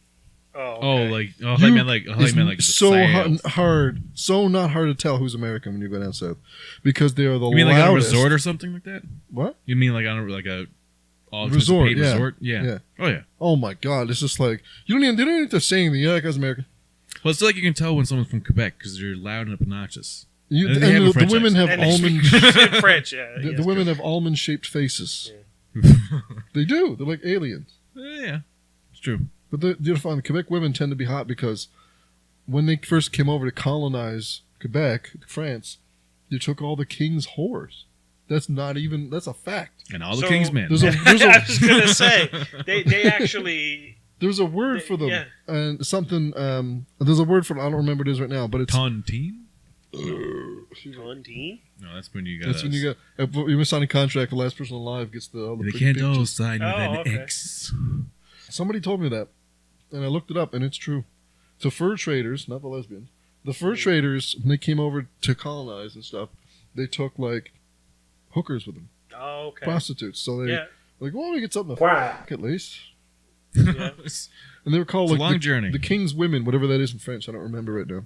Oh, Oh, okay. like I meant like the so South. hard, so not hard to tell who's American when you go down south, because they are the You mean like on a loudest. resort or something like that? What? You mean like on a Resort, paid yeah. resort? Yeah. Yeah. Oh yeah. Oh my God! It's just like they don't even have to say anything. Yeah, that guy's American. Well, it's like you can tell when someone's from Quebec because they're loud and obnoxious. You, And and they have a the French women have And they almond. speak in French, yeah. The, yes, the women have almond-shaped faces. Yeah, They do. They're like aliens. yeah. It's true. But you'll find the Quebec women tend to be hot because when they first came over to colonize Quebec, France, they took all the king's whores. That's a fact. And all the So- King's men. There's a I was going to say, they actually... there's a word for them, Yeah. and something. There's a word for them. I don't remember what it is right now, but it's. Tontine? Tontine? No, that's when you got. That's when you got. You sign a contract. The last person alive gets all the They pretty can't all pictures. sign with Oh, an okay. X. Somebody told me that, and I looked it up, and it's true. So fur traders, not the lesbians, the fur traders, when they came over to colonize and stuff, they took like hookers with them, Oh, okay. prostitutes. So they Yeah. like, well, we get something to fuck at least. Yeah. And they were called It's a like long journey. the king's women, whatever that is in French. I don't remember right now.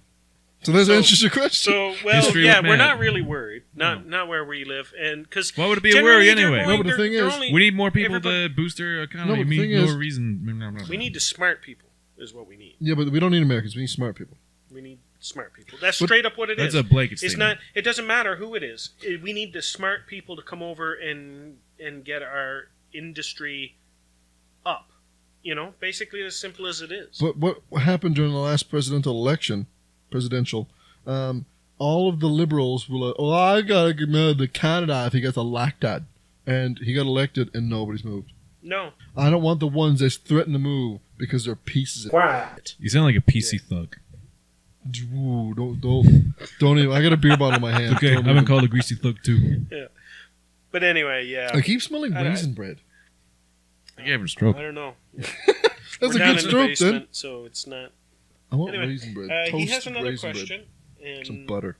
So that So- answers your question. So, well, History yeah, with we're Matt. not really worried. Not where we live. And because Why would it be a worry anyway? No, but the thing is, We need more people everybody- to boost our economy. No, but the we thing need is- more reason. we need to smart people is what we need. yeah, but we don't need Americans. We need smart people. We need smart people. That's But- straight up what it is. That's a blanket It's statement. not. It doesn't matter who it is. We need the smart people to come over and get our industry up. You know, basically as simple as it is. But what happened during the last presidential, all of the liberals were like, "Oh, I gotta get married to Canada if he gets elected," and he got elected, and nobody's moved. No. I don't want the ones that threaten to move because they're pieces of. You sound like a PC thug. Ooh, don't even. I got a beer bottle in my hand. Okay, I've Don't been even- called a greasy thug too. But anyway, yeah. I keep smelling I don't- raisin bread. I gave him a stroke. I don't know. That's We're a down good in the stroke, basement, then. so it's not. I want Anyway, raisin bread. he Toasted has another raisin question. bread. Some And, butter.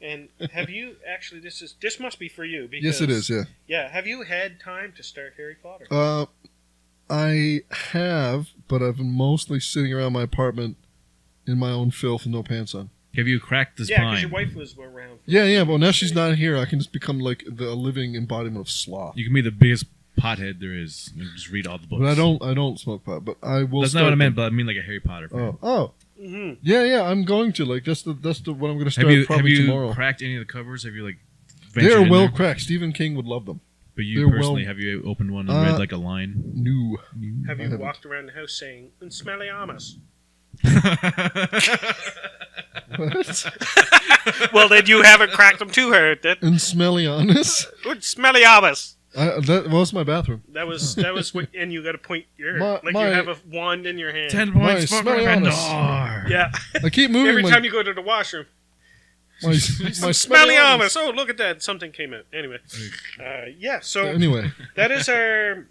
and have you actually? This must be for you. Because, Yes, it is. Yeah. Yeah. Have you had time to start Harry Potter? I have, but I've been mostly sitting around my apartment in my own filth and no pants on. Have you cracked this yeah, because pine? your wife was around. Yeah, but now she's not here. I can just become like the living embodiment of sloth. You can be the biggest pothead there is. You just read all the books. But I don't smoke pot. But I will. That's not what I meant. But I mean like a Harry Potter fan. Oh. Mm-hmm. Yeah. I'm going to that's the what I'm going to start Have probably you tomorrow. cracked any of the covers? Have you like? They're ventured in well there? cracked. Stephen King would love them. But you they're personally, well- have you opened one and read like a line? No. Have I you haven't. walked around the house saying "Smelly Amos"? What? Well, then you haven't cracked them to her. That And smelly honest. "Smelly Amos." That's my bathroom. That was what, and you got to point your My- you my- have a wand in your hand. 10 points Nice, for smelly honest. Gryffindor. Yeah. I keep moving. Every my, time you go to the washroom, my "Smelly Amos." Oh, look at that! Something came out. Anyway, yeah. So Anyway, that is our.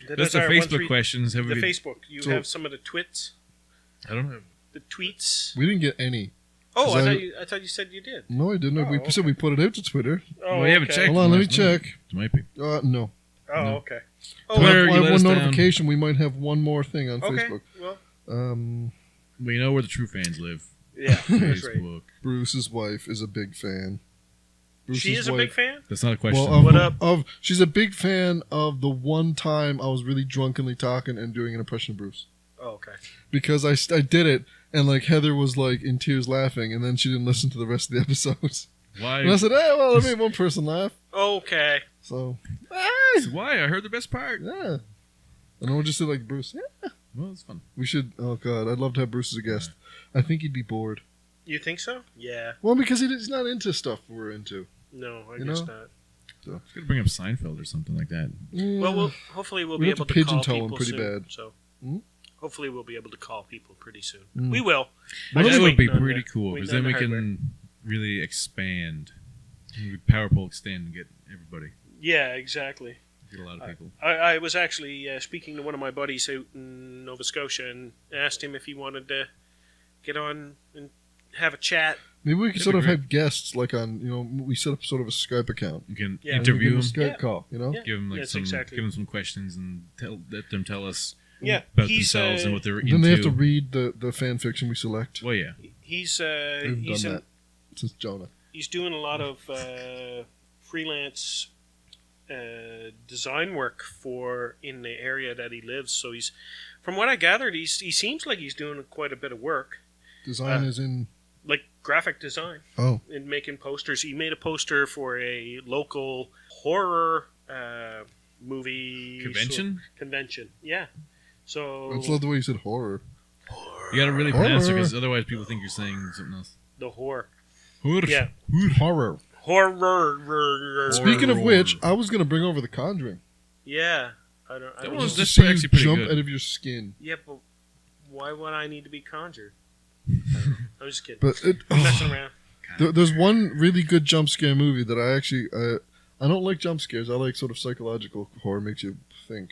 That's the our Facebook 1-3 questions. Have The we? Facebook. You So- have some of the twits, I don't have. the tweets. we didn't get any. Oh, Is that- I thought you said you did. No, I didn't. Oh, we okay. said we put it out to Twitter. Oh, Well, you haven't okay. checked. Hold on, let me last night. check. It might be. No. Oh, No. okay. I Oh, Twitter, have, I you have let one us down. notification. We might have one more thing on okay. Facebook. Well, We know where the true fans live. yeah, that's right. Facebook. Bruce's wife is a big fan. She is a big fan. That's not a question. Well, What up? She's a big fan of the one time I was really drunkenly talking and doing an impression of Bruce. Oh, okay. Because I did it, and like Heather was like in tears laughing, and then she didn't listen to the rest of the episodes. Why? And I said, "Hey, well, I made one person laugh." Okay. So, Why? I heard the best part. yeah. And I would just say like Bruce. Yeah. Well, it's fun. We should. Oh God, I'd love to have Bruce as a guest. I think he'd be bored. You think so? Yeah. Well, because he's not into stuff we're into. No, I You guess know? not. It's gonna bring up Seinfeld or something like that. Well, hopefully we'll We be have able to to call pigeon-toe him people pretty soon. bad. So, Hmm? hopefully we'll be able to call people pretty soon. Mm. We will. One Just That would be waiting on pretty the- cool waiting because then on we the can really expand. Power pole extend and get everybody. Yeah, exactly. Get a lot of people. I was actually speaking to one of my buddies out in Nova Scotia and asked him if he wanted to get on and have a chat. Maybe we could That'd sort be of great. have guests, like on, we set up sort of a Skype account. You can Yeah. And we interview give them, a Skype Yeah. call, Yeah. give them like Yes, some, exactly. give them some questions, and let them tell us Yeah, about he's themselves and what they're Then into. they have to read the fan fiction we select. Well, yeah. he's We've he's done that since Jonah. he's doing a lot of freelance design work for in the area that he lives. So he's, from what I gathered, he seems like he's doing quite a bit of work, Design is in. like graphic design Oh, and making posters. He made a poster for a local horror movie convention. Yeah. So I just love the way you said horror. You gotta really pronounce it Horror. because otherwise people think you're saying something else. the horror. Yeah. Horror. Horror. Speaking of Horror. which, I was gonna bring over The Conjuring. Yeah. I That don't was Just to that's see you actually pretty jump good. out of your skin. Yeah, but why would I need to be conjured? I'm just kidding. But I'm messing around. there's one really good jump scare movie that I actually I don't like jump scares. I like sort of psychological horror, makes you think.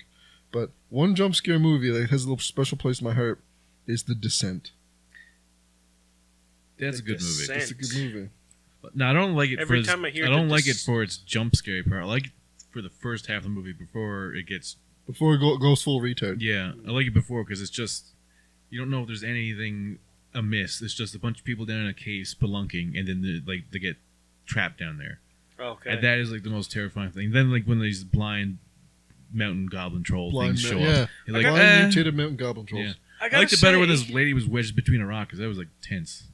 But one jump scare movie that has a little special place in my heart is The Descent. That's a The good movie. Descent. It's a good movie. No, I don't like it Every for its, time I hear I don't the like it Des- for its jump scary part. I like it for the first half of the movie before it gets. Before it goes full retard. Yeah, I like it before because it's just you don't know if there's anything amiss. It's just a bunch of people down in a cave spelunking, and then they get trapped down there. Okay. And that is like the most terrifying thing. Then like when these blind mountain goblin troll Blind things show yeah. up, you're like, Blind mutated mountain goblin trolls. yeah. I I gotta liked it better say, when this lady was wedged between a rock because that was like tense.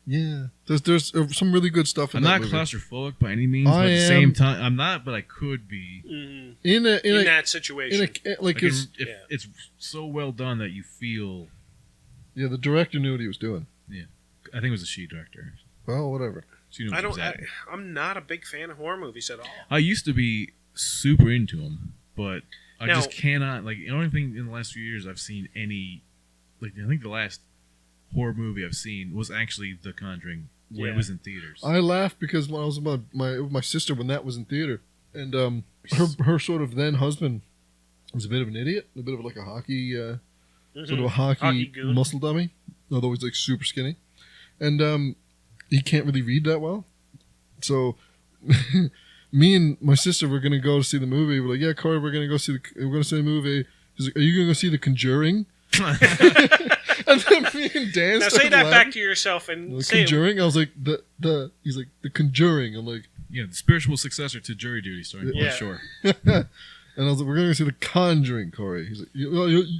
Yeah. There's some really good stuff in I'm that not movie. claustrophobic by any means, I but at the am- same time, I'm not, but I could be. in In that situation. like Like it's, if Yeah. it's so well done that you feel. yeah, the director knew what he was doing. I think it was a she director. Well, whatever. She knew I what she don't. was at. I'm not a big fan of horror movies at all. I used to be super into them, but I Now- just cannot. Like, the only thing in the last few years I've seen any. Like, I think the last horror movie I've seen was actually The Conjuring when Yeah. it was in theaters. I laughed because when I was with my sister when that was in theater, and her sort of then husband was a bit of an idiot, a bit of like a hockey sort of a hockey goon. muscle dummy, although he's like super skinny, and he can't really read that well. So me and my sister were gonna go to see the movie. We're like, yeah, Corey, we're gonna see the movie. He's like, are you gonna go see The Conjuring? And then me and Dan Now started say that laughing. back to yourself and The say it. Conjuring. I was like he's like The Conjuring. I'm like. Yeah, the spiritual successor to Jury Duty, starring Yeah. Shore. And I was like, we're going to see The Conjuring, Corey. He's like,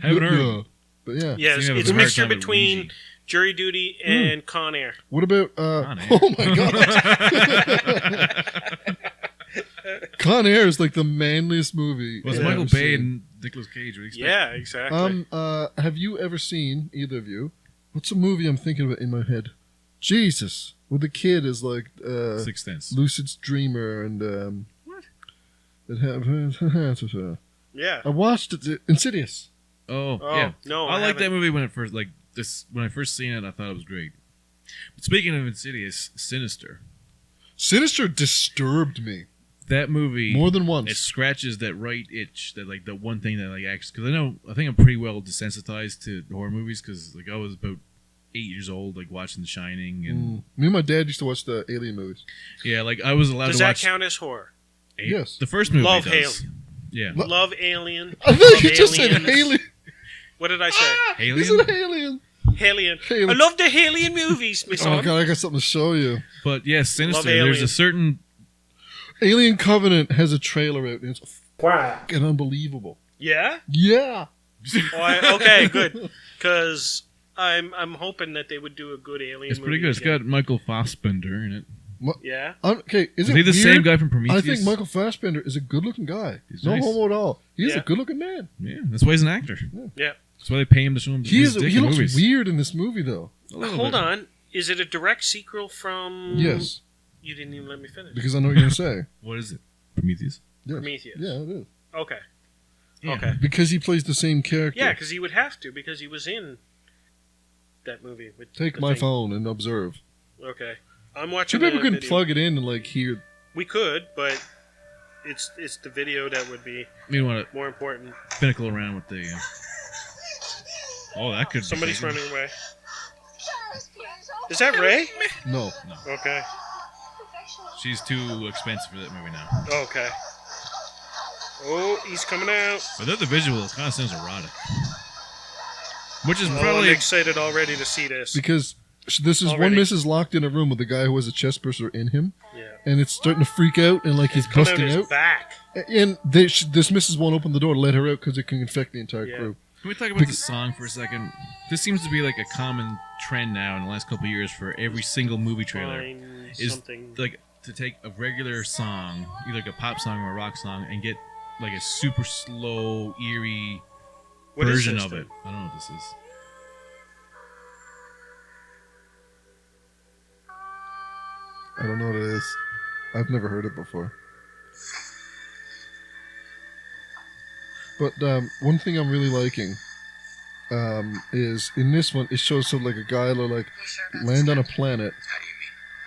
Haven't heard. yeah. But yeah. Yes, Seeing it it's was a a hard mixture time with between Ouija. Jury Duty and Con Air. What about, Con Air. oh my God. Con Air is like the manliest movie. Was I've Michael ever Bay seen. and Nicolas Cage? What do you expect? Yeah, exactly. Have you ever seen, either of you, what's a movie I'm thinking about in my head? Jesus. Where the kid is like, Sixth Sense. Lucid's Dreamer and, What? It have, Yeah. I watched it, Insidious. Oh, Oh, yeah. no, I I liked that haven't. movie when I first seen it. I thought it was great. But speaking of Insidious, Sinister. Sinister disturbed me That movie more than once. it scratches that right itch, that like the one thing that like actually, because I think I'm pretty well desensitized to horror movies because like I was about 8 years old, like watching The Shining, and Me and my dad used to watch the Alien movies. yeah, like I was allowed Does to that watch. count as horror? Yes. The first movie Love does. Yeah, Lo- Love Alien. I thought Love you just said Aliens. Alien. What did I say? You Alien. said Alien. Alien. Alien. I love the Alien movies, Miss Oh On. god, I got something to show you. But yeah, Sinister. Love There's Alien. a certain Alien Covenant has a trailer out, and it's Wow. fucking unbelievable. Yeah? Yeah. Okay, good. Because I'm hoping that they would do a good Alien it's movie. pretty good. It's again. got Michael Fassbender in it. Yeah? Okay, is Is it he the weird? same guy from Prometheus? I think Michael Fassbender is a good-looking guy. He's No nice. homo at all. He's Yeah. a good-looking man. Yeah, that's why he's an actor. Yeah. That's why they pay him to show him his dick He in looks movies. weird in this movie, though. A little Hold bit. on. Is it a direct sequel from... Yes, You didn't even let me finish. because I know what you're gonna say. What is it? Prometheus. Yes. Prometheus. Yeah, it is. Okay. Yeah. Okay. Because he plays the same character. Yeah, because he would have to, because he was in that movie. With Take the my thing. phone and observe. Okay. I'm Too watching bad we the couldn't video. plug it in and like hear. We could, but it's the video that would be You want more important. to pinnacle around with the. Oh, that could. be Somebody's taken. running away. Is that Ray? No. Okay. She's too expensive for that movie now. Okay. Oh, he's coming out. But the visual kind of sounds erotic. Which is Oh, I'm probably. excited already to see this. Because this is one Already. miss is locked in a room with a guy who has a chest burster in him, Yeah. and it's starting to freak out, and like he's Come out busting his out. back. And this missus won't open the door to let her out because it can infect the entire Yeah. crew. Can we talk about the song for a second? This seems to be like a common trend now in the last couple of years for every single movie trailer. Find Is something. like to take a regular song, either like a pop song or a rock song, and get like a super slow, eerie What is version this of thing? it. I don't know what this is. I don't know what it is. I've never heard it before. But one thing I'm really liking is in this one it shows sort of like a guy will like land on a planet,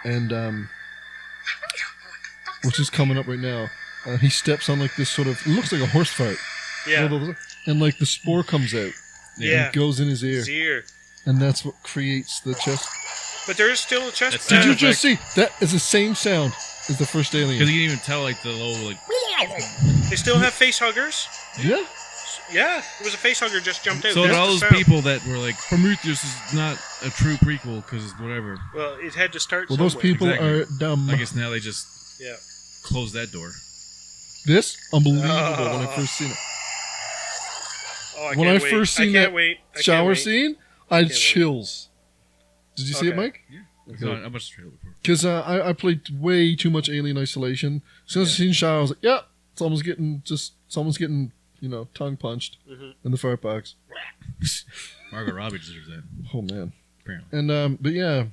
and which is coming up right now. He steps on like this sort of it looks like a horse fight, Yeah. and like the spore comes out, Yeah. and goes in his ear, His ear. and that's what creates the chest. But there is still a chest. That's Did you sounds just see that is the same sound as the first Because Alien? you can even tell like the low like. They still have face huggers. Yeah. Yeah, it was a face hugger just jumped out. So That's all the those sound. people that were like Prometheus is not a true prequel because whatever. Well, it had to start Well, those somewhere. people Exactly. are dumb. I guess now they just Yeah. close that door. This unbelievable Oh. when I first seen it. Oh, I When can't I wait. first I seen can't that wait. I can't Shower wait. scene, I had wait. chills. Did you see it, Okay. Mike? So I watched the trailer before. Because I played way too much Alien Isolation. As soon as I seen Shower, I was like, "Yep, someone's getting tongue punched Mhm. in the fart box." Margot Robbie deserves that, Oh man. apparently. And but yeah,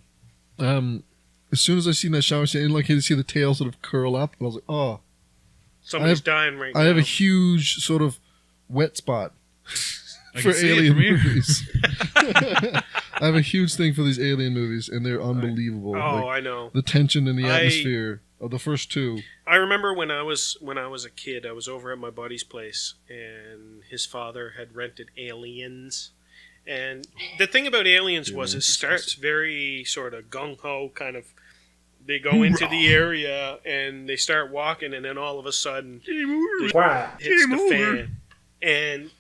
as soon as I seen that shower scene, and like you see the tail sort of curl up, and I was like, "Oh, Somebody's dying right now. I have a huge sort of wet spot I for can see it Alien from here. movies." I have a huge thing for these Alien movies, and they're unbelievable. Oh, Like, I know. the tension in the I- atmosphere of the first two. I remember when I was a kid, I was over at my buddy's place, and his father had rented Aliens. And the thing about Aliens was it starts very sort of gung ho, kind of. They go into the area and they start walking, and then all of a sudden, the shit hits the fan. And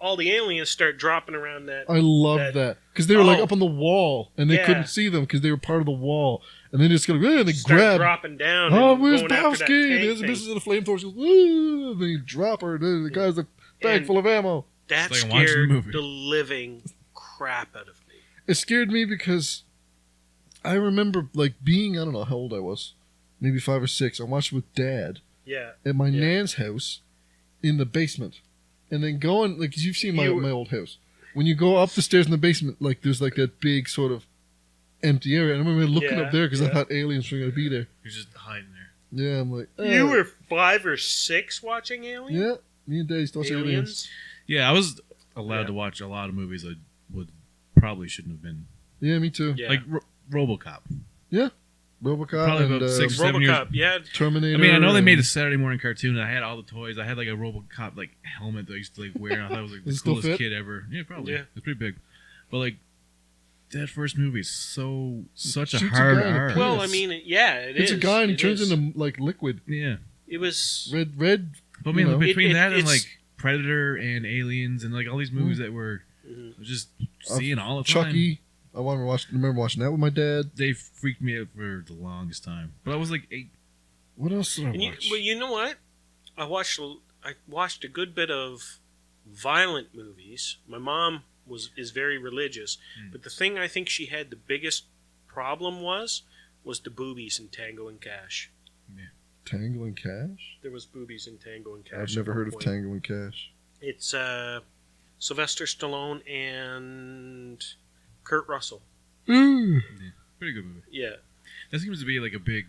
all the aliens start dropping around that. I loved that because they were like up on the wall and they Yeah. couldn't see them because they were part of the wall, and then just go, and they start grab. dropping down. Oh, and where's going after that Bowski? tank There's thing. misses in a flamethrower. She goes, "Woo!" And then you drop her. The guy's a bag And- full of ammo. That It's like I'm watching a scared movie. the living crap out of me. It scared me because I remember like being, I don't know how old I was, maybe 5 or 6. I watched it with Dad Yeah. at my Yeah. nan's house in the basement, and then going like 'cause you've seen my old house. When you go up the stairs in the basement, like there's like that big sort of empty area. And I remember looking Yeah, up there because I yeah. thought aliens were going to be there. You're just hiding there. Yeah, I'm like, You were 5 or 6 watching Alien? yeah. Me and Dad used to watch aliens. Aliens? Yeah, I was allowed Yeah. to watch a lot of movies I probably shouldn't have been. Yeah, me too. Yeah. Like RoboCop. RoboCop Probably and about 6 or 7 years. RoboCop, yeah. Terminator. I mean, I know they made a and- Saturday morning cartoon, and I had all the toys. I had like a RoboCop like helmet that I used to like wear. And I thought it was like the Does it still coolest fit? kid ever. Yeah, probably. Yeah. It's pretty big, but like that first movie is such a Shoots a hard guy in a R. pit. Well, I Yes. mean, yeah, it is. It's a guy and he It turns is. into like liquid. Yeah, It was. Red. but I mean, You know. between that and it's- like Predator and Aliens and like all these movies that were Mhm. just seeing all the time. Chucky. I remember watching that with my dad. They freaked me out for the longest time. But I was like 8. What else did I And watch? you know what? I watched a good bit of violent movies. My mom is very religious, but the thing I think she had the biggest problem was the boobies in Tango and Cash. Tango and Cash? There was boobies in Tango and Cash. I've at never one heard of point. Tango and Cash. It's Sylvester Stallone and Kurt Russell. Ooh. Pretty good movie. Yeah, That seems to be like a big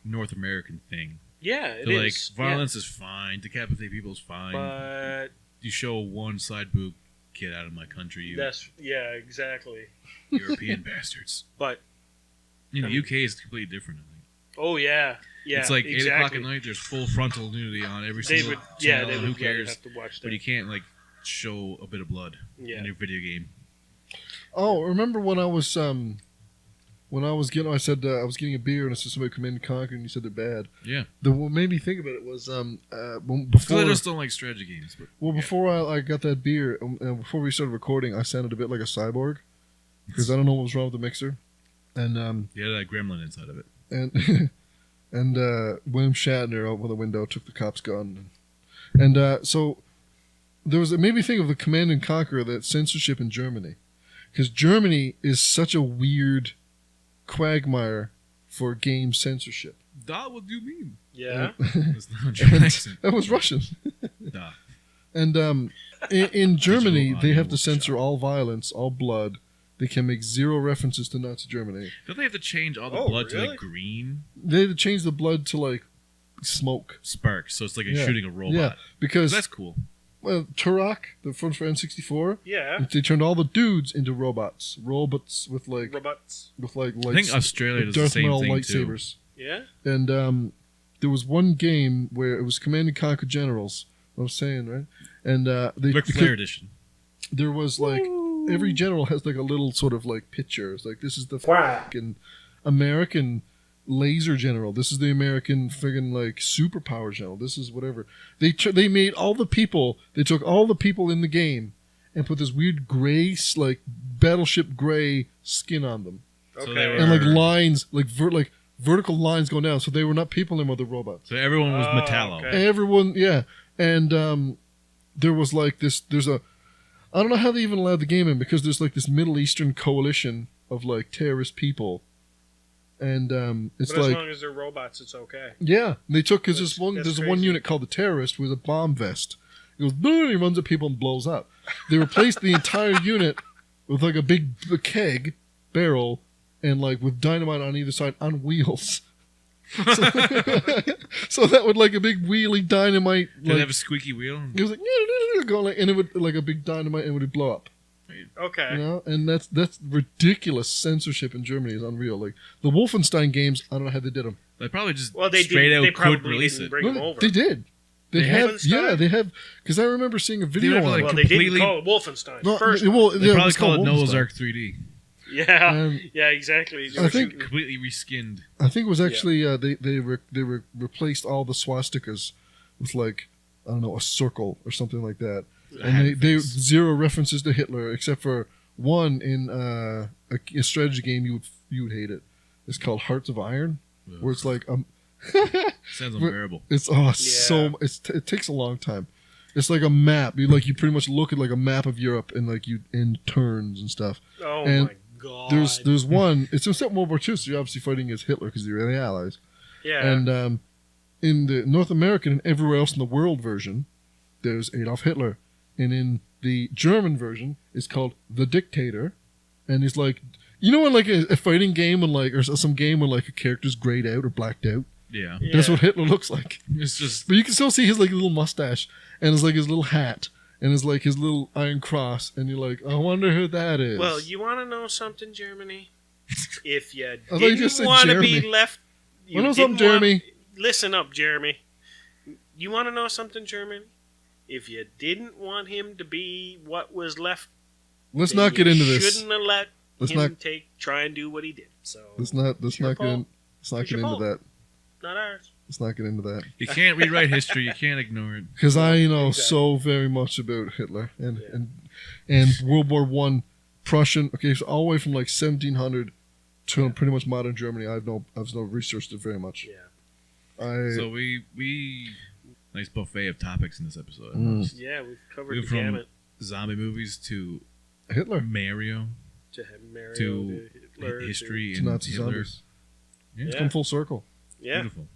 North American thing. yeah, it So, is. like violence is fine, decapitate people is fine. Yeah. But You show one side boob, get out of my country, you exactly. European bastards. But In I the mean- UK, it's completely different. I think oh yeah, it's like exactly. 8 o'clock at night. There's full frontal nudity on every They single would, yeah, channel. they and would. who Yeah, you'd cares? have to watch that. But you can't like show a bit of blood Yeah. in your video game. Oh, remember when I was getting, I said I was getting a beer and I said somebody come in and conquer and you said they're bad. Yeah, What made me think about it was because before I just don't like strategy games. But before I got that beer and before we started recording, I sounded a bit like a cyborg because I don't know what was wrong with the mixer, and you had that gremlin inside of it. and and William Shatner out the window took the cop's gun, and so there was it made me think of the Command and Conquer, that censorship in Germany, because Germany is such a weird quagmire for game censorship. Da, what do you mean? Yeah. That's not a German accent. That was Russian. Da. And in Germany, Digital they have audio to censor workshop. all violence, all blood. They can make 0 references to Nazi Germany. Don't they have to change all the Oh, blood to really? like green They had to change the blood to like smoke. sparks? So it's like Yeah. shooting a robot. Yeah, because That's cool. well, Turok, the front for N64, Yeah. they turned all the dudes into robots with like Robots. I think Australia does the Darth same Maul thing lightsabers. Yeah. And there was one game where it was Command and Conquer Generals. I was saying, right? And too. they Ric Flair edition. there was like every general has like a little sort of like picture. It's like, this is the fucking American laser general. This is the American friggin' like superpower general. This is whatever. They made all the people. They took all the people in the game and put this weird gray, like battleship gray skin on them, So Okay. they were- and like lines, like vertical lines going down. So they were not people anymore. They're robots. So everyone was Oh, Metallo. okay. Everyone, yeah. And there was like this. I don't know how they even allowed the game in, because there's like this Middle Eastern coalition of like terrorist people, and it's But as like, long as they're robots, it's okay. yeah, they took, because That's there's one crazy. unit called the Terrorist with a bomb vest. He goes boom, he runs at people and blows up. They replaced the entire unit with like a big keg barrel and like with dynamite on either side on wheels. So that would like a big wheelie dynamite. Did it Like, have a squeaky wheel? it was like going like, and it would like a big dynamite and it would blow up. Okay. You know, and that's ridiculous. Censorship in Germany is unreal. Like the Wolfenstein games, I don't know how they did them. They probably just Well, they straight did. out They could probably release didn't it. bring them over. They did. They They have, Wolfenstein? yeah, they have. Because I remember seeing a video have, on like, it. Well, they didn't completely- call it Wolfenstein. No, First, well, They yeah, probably it's call it called Noah's Wolfenstein. Ark 3D. yeah, Um, yeah, exactly. I think- Completely reskinned. I think it was actually they replaced all the swastikas with like I don't know, a circle or something like that. I And had they this. zero references to Hitler except for one in a strategy game you would hate it. It's called Hearts of Iron, Ugh. where it's like Sounds unbearable. it takes a long time. It's like a map. You pretty much look at like a map of Europe and like you in turns and stuff. Oh And my god. There's one. It's in Second World War II, so you're obviously fighting against Hitler because they're the Allies. yeah. And in the North American and everywhere else in the world version, there's Adolf Hitler, and in the German version, it's called the Dictator, and he's like, you know, in like a fighting game when like or some game where like a character's grayed out or blacked out. Yeah. Yeah. That's what Hitler looks like. It's just But you can still see his like little mustache and his like his little hat and his like his little iron cross, and you're like, I wonder who that is. Well, you want to know something, Germany? If you thought you just didn't said want to be Jeremy. left, you I know didn't something, Jeremy. listen up, Jeremy. You want to know something, Germany? If you didn't want him to be what was left, Let's then not get you into this. Shouldn't have let Let's him not try and do what he did. So let's not your get fault. in, let's not It's get your into fault. that. not ours. Let's not get into that. you can't rewrite history. You can't ignore it. Because I know Exactly. so very much about Hitler and Yeah. and World War One, Prussian. Okay, so all the way from like 1700 to pretty much modern Germany. I've no researched it very much. Yeah. So we nice buffet of topics in this episode. Yeah, we've covered We're the from gamut. Zombie movies to Hitler Mario To have Mario, to Hitler, history to and Nazi Hitler. zombies. Yeah. It's Yeah. come full circle. Yeah, Beautiful.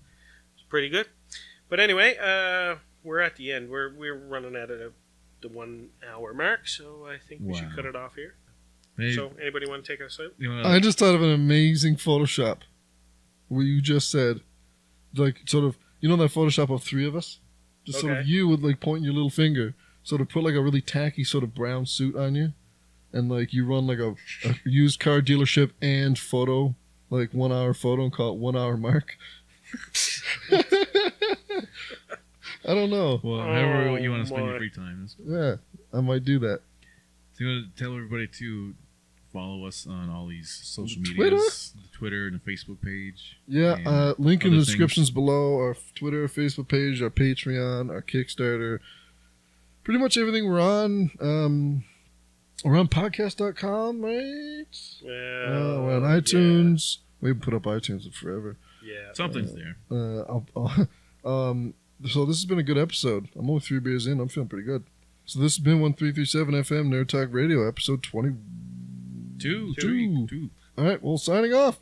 it's pretty good. But anyway, we're at the end. We're running at the 1 hour mark, so I think we should Wow. cut it off here. Hey, So, anybody want to take us out? you know, I just thought of an amazing Photoshop where you just said, like, sort of, you know that Photoshop of three of us? Just sort of Okay. you with, like, pointing your little finger, sort of put, like, a really tacky sort of brown suit on you, and, like, you run, like, a used car dealership and photo, like, 1 hour photo and call it 1 hour mark. I don't know. well, however you want to spend my. your free time. That's cool. Yeah, I might do that. So you want to tell everybody to follow us on all these social Twitter? medias, the Twitter and the Facebook page. Yeah, And link in the other descriptions things. below, our Twitter, Facebook page, our Patreon, our Kickstarter. Pretty much everything we're on. We're on podcast.com, right? We're on iTunes. We haven't put up iTunes in forever. Yeah. Something's there. So this has been a good episode. I'm only 3 beers in. I'm feeling pretty good. So this has been 1337 FM Nerd Talk Radio, episode 22. Two. All right, well, signing off.